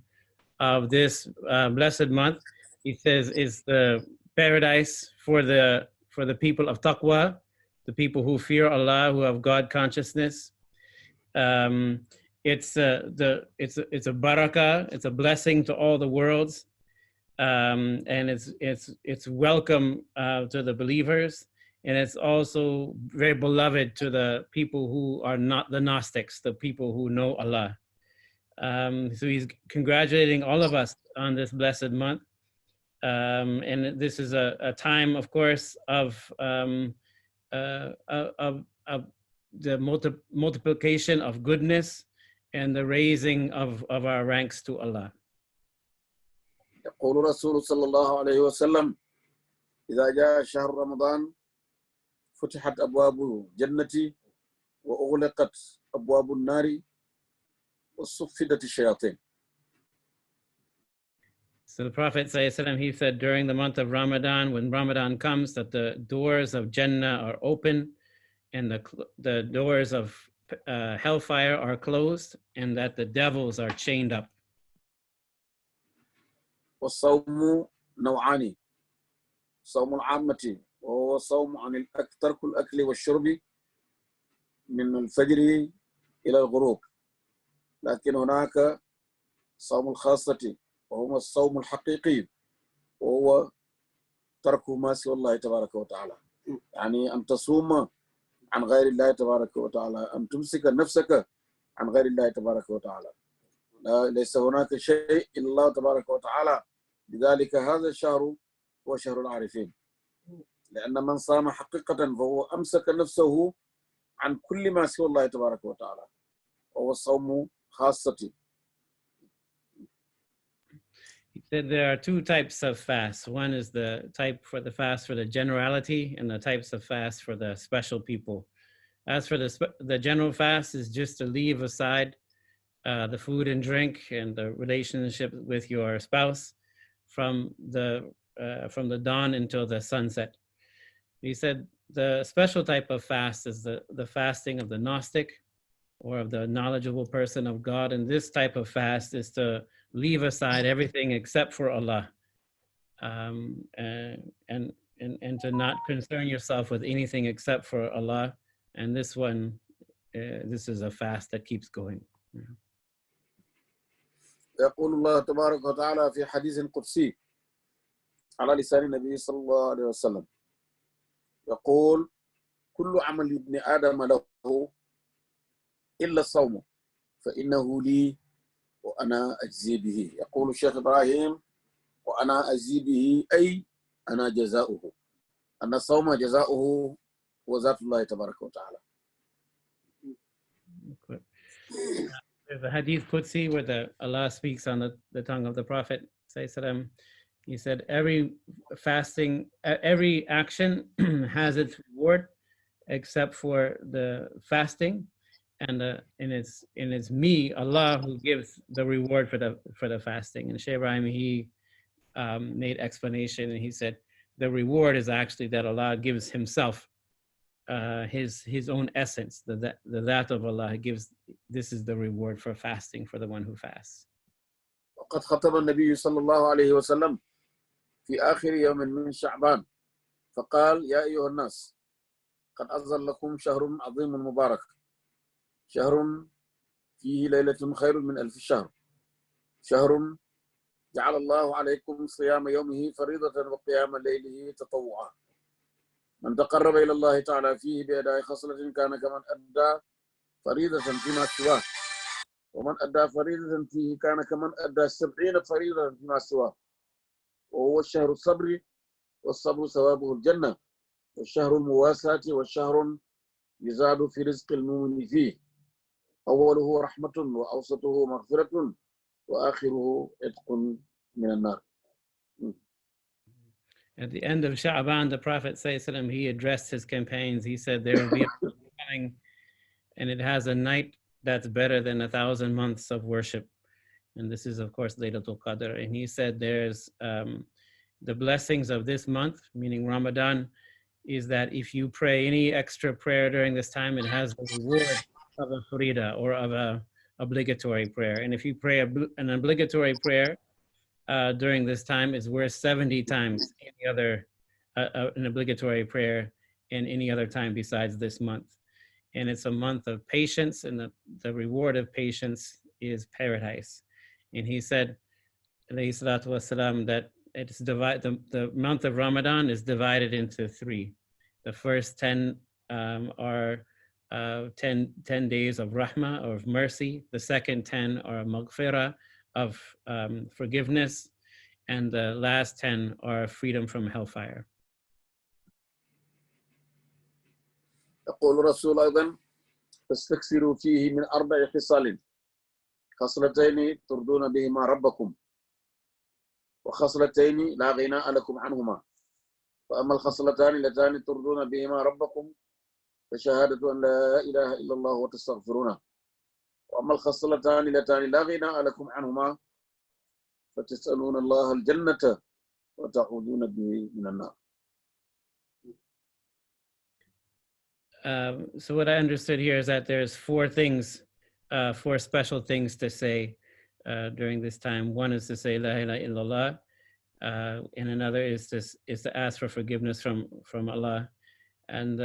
Speaker 5: of this blessed month, he says, is the paradise for the people of taqwa, the people who fear Allah, who have God consciousness. It's a barakah, it's a blessing to all the worlds, and it's welcome to the believers, and it's also very beloved to the people who are not the Gnostics, the people who know Allah. So he's congratulating all of us on this blessed month, and this is a time, of course, of the multiplication of goodness and the raising of our ranks to Allah.
Speaker 9: يقول رسول صلى الله عليه وسلم إذا جاء شهر رمضان فتحت أبواب الجنة وأغلقت أبواب النار وصفدت الشياطين.
Speaker 5: So the Prophet ﷺ, he said during the month of Ramadan, when Ramadan comes, that the doors of Jannah are open and the doors of hellfire are closed, and that the devils are chained up.
Speaker 9: والصوم نوعان صوم العامة وهو صوم عن ترك الأكل والشرب من الفجر إلى الغروب، لكن هناك صوم الخاصة وهو الصوم الحقيقي وهو ترك ما سوى الله تبارك وتعالى، يعني أن تصوم عن غير الله تبارك وتعالى، أن تمسك نفسك عن غير الله تبارك وتعالى. ليس هناك شيء إلا الله تبارك وتعالى، لذلك هذا الشهر هو شهر العارفين، لأن من صام حقيقة فهو أمسك نفسه عن كل ما سوى الله تبارك وتعالى، وهو الصوم خاصة.
Speaker 5: He said there are two types of fasts. One is the type for the fast for the generality, and the types of fast for the special people. As for the general fast, is just to leave aside the food and drink and the relationship with your spouse from the dawn until the sunset. He said the special type of fast is the fasting of the Gnostic or of the knowledgeable person of God, and this type of fast is to leave aside everything except for Allah, and to not concern yourself with anything except for Allah. And this one, this is a fast that keeps going.
Speaker 9: يقول الله تبارك وتعالى في حديث قدسي على لسان النبي صلى الله عليه وسلم، يقول كل عمل ابن آدم له إلا الصوم فإنه لي وأنا أجزي به. يقول الشيخ إبراهيم وأنا أجزي به أي أنا جزاؤه، أن الصوم جزاؤه وذات الله تبارك وتعالى.
Speaker 5: There's a hadith Qudsi where Allah speaks on the tongue of the Prophet. He said, every fasting, every action has its reward except for the fasting, and it's me, Allah, who gives the reward for the fasting. And Sheikh Ibrahim, he made explanation, and he said the reward is actually that Allah gives Himself, His own essence, the that of Allah gives. This is the reward for fasting for the one who fasts.
Speaker 9: وقد خطب النبي صلى الله عليه وسلم في آخر يوم من شعبان فقال يا أيها الناس قد أنزل لكم شهر عظيم مبارك، شهر فيه ليلة خير من 1000 شهر، شهر جعل الله عليكم صيام يومه فريضة وقيام ليله تطوعا، من تقرب إلى الله تعالى فيه بأداء خصلة كان كمن أدى فريضة فيما سواه، ومن أدى فريضة فيه كان كمن أدى 70 فريضة فيما سواه، وهو الشهر الصبر، والصبر ثوابه الجنة، والشهر المواساة، والشهر يزاد في رزق المؤمن فيه، أوله رحمة وأوسطه مغفرة وآخره عتق من النار.
Speaker 5: At the end of Sha'ban, the Prophet ﷺ, he addressed his campaigns. He said, there will be a coming, and it has a night that's better than 1,000 months of worship. And this is, of course, Laylatul Qadr. And he said there's the blessings of this month, meaning Ramadan, is that if you pray any extra prayer during this time, it has the reward of a farida, or of a obligatory prayer. And if you pray an obligatory prayer, during this time is worth 70 times any other an obligatory prayer in any other time besides this month. And it's a month of patience, and the reward of patience is paradise. And he said, alayhi salatu wasalam, that it's the month of Ramadan is divided into 3. The first 10 are 10 days of rahmah, or of mercy. The second 10 are maghfirah, of forgiveness. And the last 10 are freedom from hellfire.
Speaker 9: يقول الرسول أيضا فاستكثروا فيه من 4 خصال خصلتين ترضون بهما ربكم وخصلتين لا غناء لكم عنهما فأما الخصلتان اللتان ترضون بهما ربكم فشهادة أن لا إله إلا الله وتستغفرونه وأما الخصلتان اللتان لا غناء لكم عنهما فتسألون الله الجنة وتعوذون به من النار.
Speaker 5: So what I understood here is that there's 4 things, 4 special things to say during this time. One is to say La ilaha illallah, and another is to ask for forgiveness from Allah. And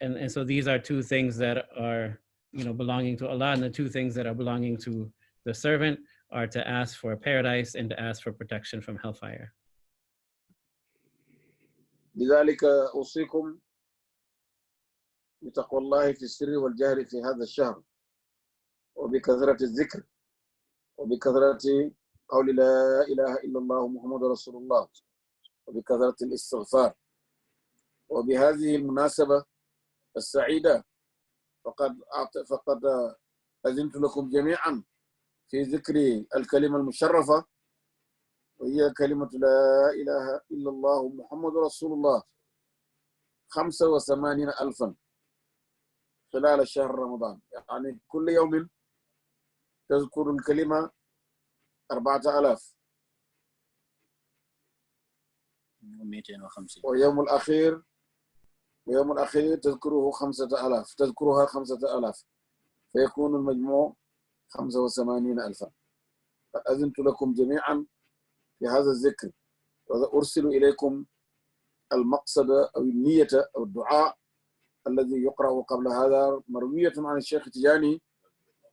Speaker 5: and so these are 2 things that are, belonging to Allah, and the 2 things that are belonging to the servant are to ask for paradise and to ask for protection from hellfire.
Speaker 9: لذلك أوصيكم بتقوى الله في السر والجهر في هذا الشهر وبكثرة الذكر وبكثرة قول لا إله إلا الله محمد رسول الله وبكثرة الاستغفار. وبهذه المناسبة السعيدة فقد أذنت لكم جميعا في ذكر الكلمة المشرفة وهي كلمة لا إله إلا الله محمد رسول الله 85,000 خلال شهر رمضان. يعني كل يوم تذكر الكلمة 4,000
Speaker 7: 250
Speaker 9: ويوم الأخير تذكره 5,000 تذكرها 5,000 فيكون المجموع 85,000. أذنت لكم جميعا في هذا الذكر وأرسل إليكم المقصد أو النية أو الدعاء الذي يقرأ قبل هذا مروية عن الشيخ تيجاني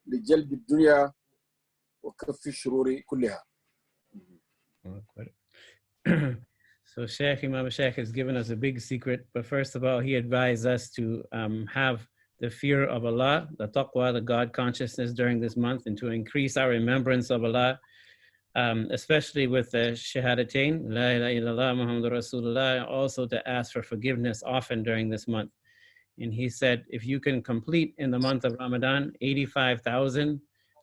Speaker 9: لجلب الدنيا وكف الشرور كلها.
Speaker 5: So Imam Cheikh has given us a big secret, but first of all, he advised us to have the fear of Allah, the taqwa, the God consciousness during this month, and to increase our remembrance of Allah, especially with the shahadatain, La ilaha illallah Muhammadur Rasulullah, also to ask for forgiveness often during this month. And he said, if you can complete in the month of Ramadan 85,000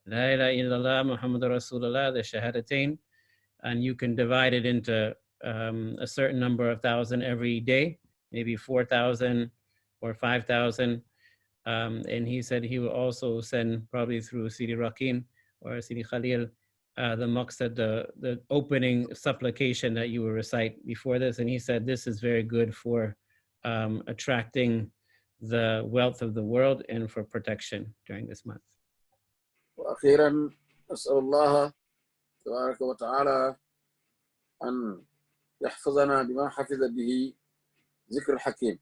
Speaker 5: La ilaha illallah Muhammadur Rasulullah, the shahadatain, and you can divide it into a certain number of thousand every day, maybe 4,000 or 5,000. And he said he will also send, probably through Sidi Rakin or Sidi Khalil, the maqsad, the opening supplication that you will recite before this. And he said this is very good for attracting the wealth of the world and for protection during this month.
Speaker 9: وأخيرا أسأل الله تبارك وتعالى أن يحفظنا بما حفظ به ذكر الحكيم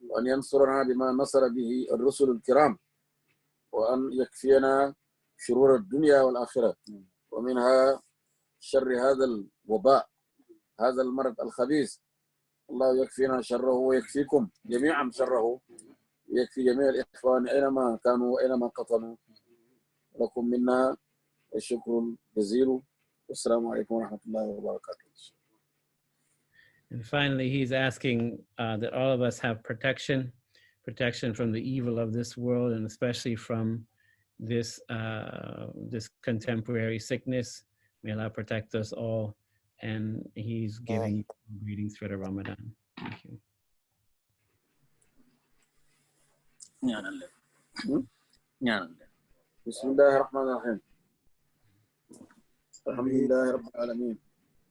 Speaker 9: وأن ينصرنا بما نصر به الرسل الكرام وأن يكفينا شرور الدنيا والآخرة ومنها شر هذا الوباء هذا المرض الخبيث. الله يكفينا شره ويكفيكم جميعا شره ويكفي جميع الإخوان أينما كانوا وأينما قطنوا. لكم منا الشكر الجزيل والسلام عليكم ورحمة الله وبركاته.
Speaker 5: And finally, he's asking that all of us have protection from the evil of this world, and especially from this this contemporary sickness. May Allah protect us all. And he's giving greetings for the Ramadan. Thank you.
Speaker 9: بسم الله الرحمن الرحيم. الحمد لله رب العالمين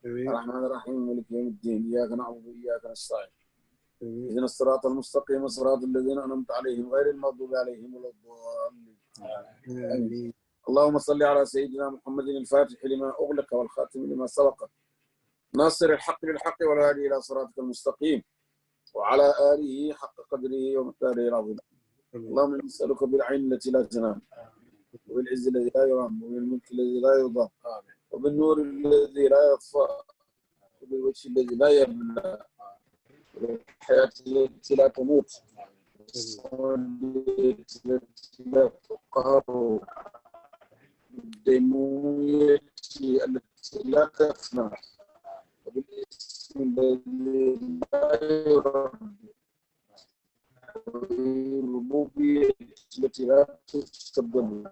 Speaker 9: الرحمن الرحيم مالك يوم الدين إياك نعبد وإياك نستعين اهدنا الصراط المستقيم صراط الذين أنعمت عليهم غير المغضوب عليهم ولا الضالين. اللهم صل على سيدنا محمد الفاتح لما أغلق والخاتم لما سبق ناصر الحق بالحق والهادي إلى صراطك المستقيم وعلى آله حق قدره ومقداره العظيم. اللهم نسألك بالعين التي لا تنام وبالعز الذي لا يرام وبالملك الذي لا يضام وبالنور الذي لا يطفى وبالوجه الذي لا يبلى وبالحياة التي لا تموت التي لا تقهر بالديمومية التي لا تفنى وبالاسم الذي لا يرد وبالربوبية التي لا تستبدل.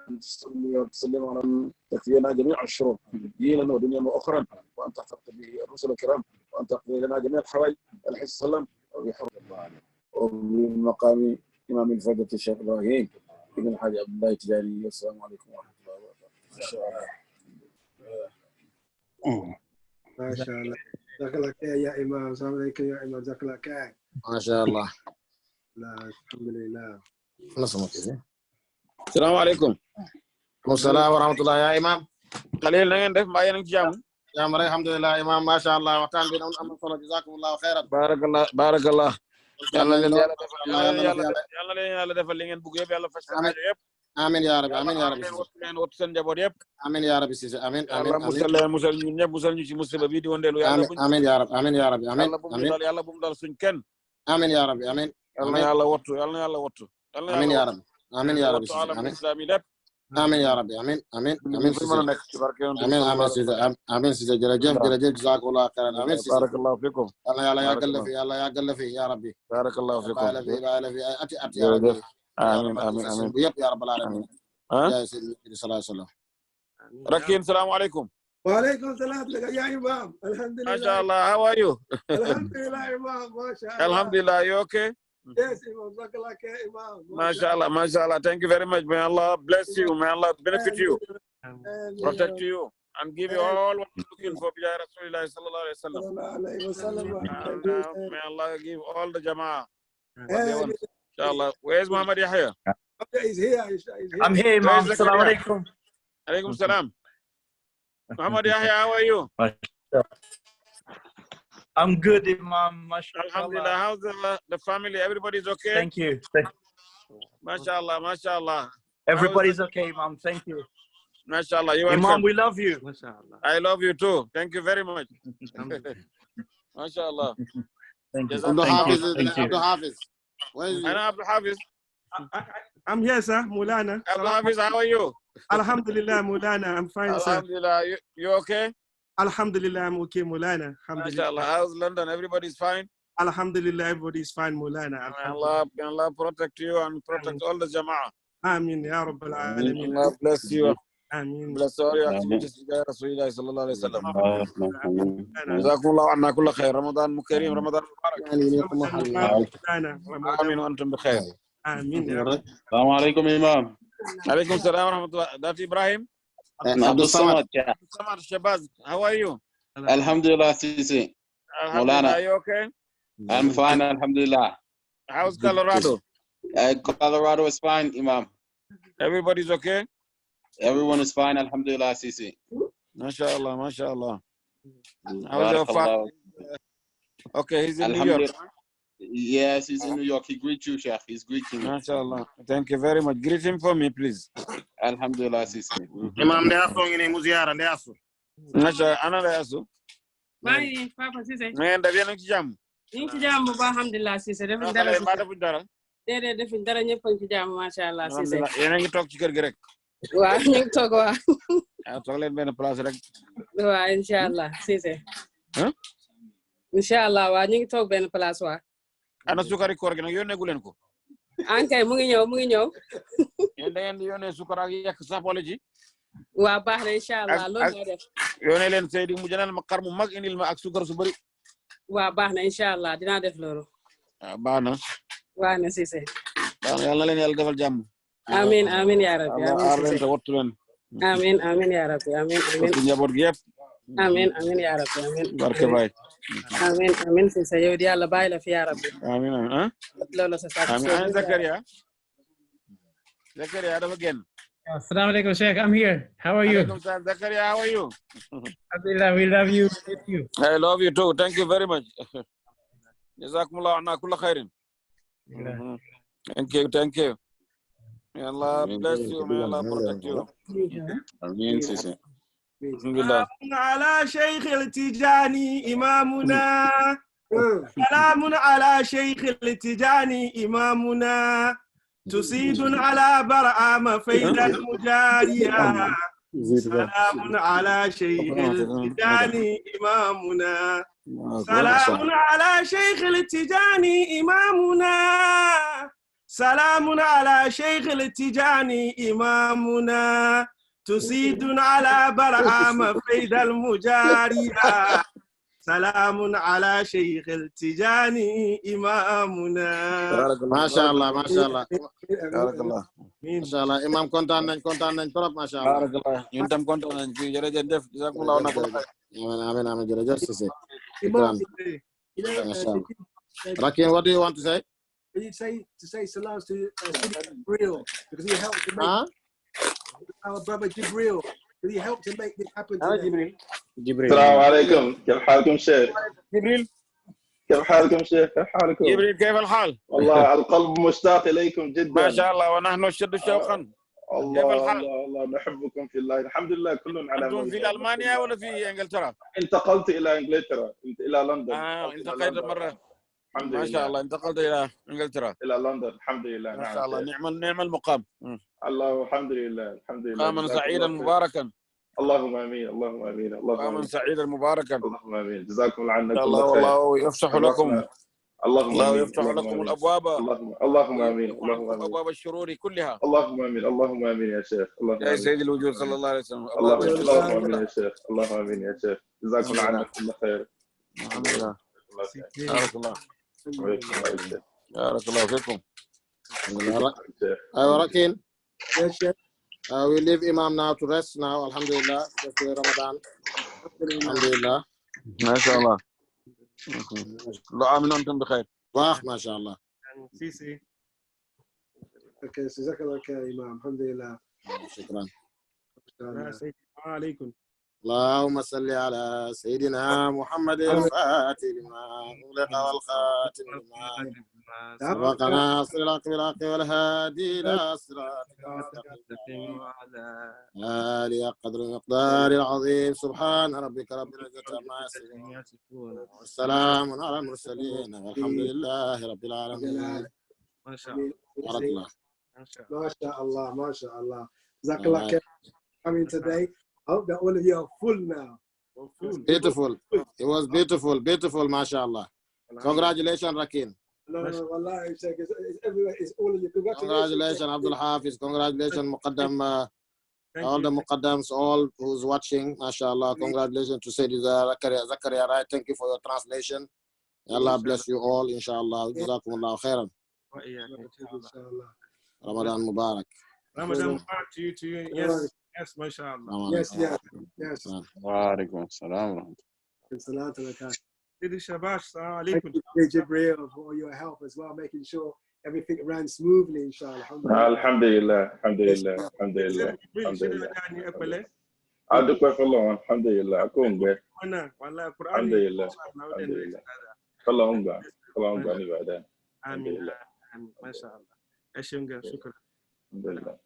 Speaker 9: نصلي وتسلم على من تكفينا جميع الشرور دينا ودنيا واخرى وان تحفظ به الرسل الكرام وان تقضي لنا جميع الحوائج عليه السلام وبمقام امام الفائدة الشيخ ابراهيم ابن الحاج عبد الله تجاني. السلام عليكم ورحمه الله وبركاته.
Speaker 1: ما شاء الله. جزاك الله خير يا امام. السلام عليكم يا امام. جزاك الله خير.
Speaker 3: ما شاء الله.
Speaker 1: لا الحمد لله.
Speaker 9: السلام عليكم.
Speaker 3: السلام ورحمة الله يا إمام.
Speaker 9: خليل na ngeen def mbaa yéen a ngi ci jàmm.
Speaker 3: jàmm rek alhamdulilah Imam ma sha Allah waxtaan bi am na solo jazakumullahu khairan.
Speaker 9: barakallah. yàlla leen yàlla defal
Speaker 3: yàlla
Speaker 9: leen yàlla defal li ngeen bëgg yëpp yàlla faj seen aajo yëpp.
Speaker 3: amiin yaa rabbi amiin yaa rabbi.
Speaker 9: ngeen wattu seen njaboot yëpp.
Speaker 3: amiin yaa rabbi Cissé amiin amiin
Speaker 9: amiin musal ñun ñëpp musal ñu ci musiba bi di wondeelu yàlla buñ.
Speaker 3: amiin yaa rabbi amiin yaa rabbi amiin
Speaker 9: yàlla bu mu dal suñ kenn.
Speaker 3: amiin yaa rabbi amiin.
Speaker 9: yàlla na yàlla wattu yàlla na yàlla wattu.
Speaker 3: amiin yaa rabbi amiin yaa rabbi amiin. amiin yaa rabbi amiin amiin amiin Cissé amiin amiin Cissé amiin Cissé jërëjëf jazakallahu khairan amiin Cissé.
Speaker 9: barakallahu fikum.
Speaker 3: yàlla yàlla yàggal la fi yàlla yàggal la fi yaa rabbi.
Speaker 9: barakallahu fikum.
Speaker 3: bàyyi la fi ay ati yaa rabbi.
Speaker 9: amiin amiin
Speaker 3: bu yëpp yaa rabbal alamin. yaa sayyidi sallallahu alayhi wa sallam.
Speaker 9: Rakin, salaam alaikum.
Speaker 1: Wa alaikum salam ya Imam. Alhamdulillah.
Speaker 9: MashaAllah, how are you?
Speaker 1: Alhamdulillah Imam. MashaAllah.
Speaker 9: Alhamdulillah, you okay?
Speaker 1: Yes, Imam. Imam.
Speaker 9: MashaAllah. Thank you very much. May Allah bless you. May Allah benefit you, protect you, and give you all what you're looking for. Rasulullah sallallahu alaihi wasallam. May Allah give all the Jama'ah. Inshallah. Where's Muhammad Yahya?
Speaker 1: He's here.
Speaker 10: I'm here, Imam. Assalamu alaikum.
Speaker 9: Alaikum salam. Muhammad Yahya, how are you?
Speaker 10: I'm good, Imam.
Speaker 9: Alhamdulillah. How's the family? Everybody's okay?
Speaker 10: Thank you.
Speaker 9: MashaAllah.
Speaker 10: Everybody's okay, Imam. Thank you.
Speaker 9: MashaAllah. You're
Speaker 10: Imam,
Speaker 9: welcome.
Speaker 10: we love you.
Speaker 9: I love you too. Thank you very much. MashaAllah.
Speaker 10: Thank you.
Speaker 3: Abdul Hafiz. Where is
Speaker 9: Ana Abdul Hafiz.
Speaker 6: I'm here, sir. Mulana.
Speaker 9: Abdul Hafiz, how are you?
Speaker 6: Alhamdulillah, Mulana. I'm fine, sir.
Speaker 9: Alhamdulillah. You okay?
Speaker 6: Alhamdulillah, I'm okay, Mulana.
Speaker 9: MashaAllah. How's London? Everybody's fine?
Speaker 6: Alhamdulillah, everybody's fine, Mulana.
Speaker 9: May Allah protect you and protect all the Jama'ah.
Speaker 6: Ameen, Ya Rabbal Alameen.
Speaker 9: Allah bless you.
Speaker 6: Ameen.
Speaker 9: Bless all your activities. Rasulullah sallallahu alayhi wa sallam. Jazakumullahu anna kulla khair. Ramadan Kareem, Ramadan Mubarak. Ameen wa antum bi khair.
Speaker 6: Ameen.
Speaker 4: Assalamu alaikum, Imam.
Speaker 9: Alaikum salam wa rahmatullah. That's Ibrahim.
Speaker 4: Abdul Samad.
Speaker 9: Samad Shabazz, how are you?
Speaker 4: Alhamdulillah, Cisse.
Speaker 9: Alhamdulillah, are you okay?
Speaker 4: I'm fine, alhamdulillah.
Speaker 9: How's Colorado?
Speaker 4: Colorado is fine, Imam.
Speaker 9: Everybody's okay?
Speaker 4: Everyone is fine, alhamdulillah, Cisse.
Speaker 9: MashaAllah, MashaAllah. How's your father? Okay, he's in New York.
Speaker 4: Yes, he's in New York. He greets you, Sheikh. He's greeting you.
Speaker 9: MashaAllah. Thank you very much. Greet him for me, please.
Speaker 4: Alhamdulillah, Cisse.
Speaker 3: Imam Neasu ngine muziara Neasu.
Speaker 9: Masha, ana Neasu.
Speaker 11: Bye, Papa Cisse.
Speaker 9: Ngeen def yéen a ngi ci jàmm.
Speaker 11: ñu ngi ci jàmm bu baax alhamdulilah Cisse defuñ dara.
Speaker 9: Defuñ dara.
Speaker 11: Déedéet defuñ dara ñëpp a ngi ci jàmm macha allah Cisse.
Speaker 9: Yéen a ngi toog ci kër gi rek.
Speaker 11: waaw ñu ngi toog waaw.
Speaker 9: Toog leen benn place rek.
Speaker 11: waaw incha allah Cisse. incha allah waaw ñu ngi toog benn place waaw.
Speaker 9: ana sukari koor gi nag yónneegu leen ko.
Speaker 11: ankay mu ngi ñëw.
Speaker 9: yéen da ngeen di yónnee sukar ak yekk sapole ji.
Speaker 11: waaw baax na incha allah loolu lay def.
Speaker 9: yónnee leen Seydi mu jëndal ma xar mu mag indil ma ak sukar su bëri.
Speaker 11: waaw baax na incha allah dinaa def loolu.
Speaker 9: baax na.
Speaker 11: baax na Cisse.
Speaker 9: baax na yal na leen yàlla defal jàmm.
Speaker 11: amiin amiin yaa rabbi.
Speaker 9: Allah aar leen te wattu leen.
Speaker 11: amiin amiin yaa rabbi amiin amiin.
Speaker 9: wattu njaboot gi yëpp.
Speaker 11: amiin yaa rabbi amiin.
Speaker 9: barke baay.
Speaker 11: amiin Cisse yow di yàlla bàyyi la fi yaa rabbi.
Speaker 9: amiin.
Speaker 11: loolu sa sax.
Speaker 9: amiin Zakaria. Zakaria dafa génn.
Speaker 5: Assalamu alaikum, Sheikh. I'm here. How are you?
Speaker 9: Alaikum salam. Zachary, how are you?
Speaker 5: Alhamdulillah, we love you. Thank you.
Speaker 9: I love you too. Thank you very much. Jazakumullah anna kulla khairin. Thank you. Thank you. May Allah bless you. May Allah protect you.
Speaker 4: Amin, Sisi.
Speaker 9: Alhamdulillah.
Speaker 6: على شيخ التجاني إمامنا سلام على شيخ التجاني إمامنا تسيد على برآم فيد المجارية سلام على شيخ التجاني إمامنا سلام على شيخ التجاني إمامنا سلام على شيخ التجاني إمامنا تسيد على برآم فيد المجارية سلام على شيخ التجاني إمامنا.
Speaker 3: ما شاء الله ما شاء الله بارك الله ما شاء الله إمام كونتان تراب ما شاء الله
Speaker 9: بارك الله ينتم كونتان جرجف جزاكم الله خير.
Speaker 3: آمين آمين جرجف سيسي شكرا ما شاء الله. Rakin, what do you want to say?
Speaker 1: Can you say salams to Jubril because he helped to make our brother Jubril because he helped to make this happen today.
Speaker 3: جبريل
Speaker 2: السلام عليكم، كيف حالكم شيخ؟
Speaker 9: جبريل
Speaker 2: كيف حالكم شيخ؟ كيف حالكم؟
Speaker 9: جبريل كيف الحال؟
Speaker 2: والله القلب مشتاق إليكم جدا.
Speaker 9: ما شاء الله ونحن نشد شوقا. كيف الحال؟
Speaker 2: الله نحبكم في الله. الحمد لله كلنا على
Speaker 9: أنتم في ألمانيا ولا في إنجلترا؟
Speaker 2: انتقلت إلى إنجلترا، إلى لندن.
Speaker 9: انتقلت مرة.
Speaker 2: الحمد لله.
Speaker 9: ما شاء الله انتقلت إلى إنجلترا.
Speaker 2: إلى لندن الحمد لله.
Speaker 9: ما شاء الله نعم المقام.
Speaker 2: الله الحمد لله الحمد لله.
Speaker 9: مقاما سعيدا مباركا.
Speaker 2: اللهم امين اللهم امين اللهم امين.
Speaker 9: مقاما سعيدا مباركا.
Speaker 2: اللهم امين. جزاكم الله عنا كل خير.
Speaker 9: الله يفتح لكم.
Speaker 2: الله
Speaker 9: يفتح لكم الابواب.
Speaker 2: اللهم امين اللهم امين.
Speaker 9: ابواب الشرور كلها.
Speaker 2: اللهم امين اللهم امين يا شيخ. اللهم
Speaker 9: يا سيد الوجود صلى الله عليه وسلم.
Speaker 2: اللهم امين يا شيخ. اللهم امين يا شيخ. جزاكم الله عنا كل خير.
Speaker 9: الحمد لله. بارك الله. بارك الله فيكم.
Speaker 3: أيوة راكين. We leave Imam now to rest now. Alhamdulillah. Just to Ramadan. Alhamdulillah.
Speaker 9: ما شاء الله. كل عام وأنتم بخير.
Speaker 3: ما شاء الله.
Speaker 6: سيسي.
Speaker 1: Okay, جزاك الله خير إمام. الحمد لله.
Speaker 3: شكرا.
Speaker 6: السلام عليكم.
Speaker 3: اللهم صل على سيدنا محمد الفاتح لما أغلق والخاتم لما سبق ناصر الحق بالحق والهادي إلى صراطك المستقيم وعلى آله قدر المقدار العظيم. سبحان ربك رب العزة عما يصفون والسلام على المرسلين والحمد لله رب العالمين.
Speaker 6: ما شاء الله.
Speaker 3: بارك الله.
Speaker 1: ما شاء الله ما شاء الله. جزاك الله خير coming today. I hope that all of you are full now.
Speaker 3: Beautiful. It was beautiful, beautiful, mashallah. Congratulations, Rakin.
Speaker 1: No, wallahi, Sheikh, it's everywhere. It's all of you.
Speaker 3: Congratulations, Abdul Hafiz. Congratulations, Muqaddam, all the Muqaddams, all who's watching, mashallah. Congratulations to Sayyid Zachary Wright. Thank you for your translation. Allah bless you all, inshallah. Jazakumullahu khairan. Ramadan Mubarak.
Speaker 6: Ramadan Mubarak to you. Yes. Yes, mashallah.
Speaker 1: Yes.
Speaker 4: Wa alaikum assalam.
Speaker 1: Jubril for all your help as well, making sure everything ran smoothly, inshallah.
Speaker 2: Alhamdulillah, alhamdulillah, alhamdulillah, alhamdulillah. أدوك الله الحمد لله أكون به. الحمد لله الحمد لله. اللهم بارك اللهم بارك بعدين.
Speaker 6: آمين. ما شاء الله. شكرا.
Speaker 2: الحمد لله.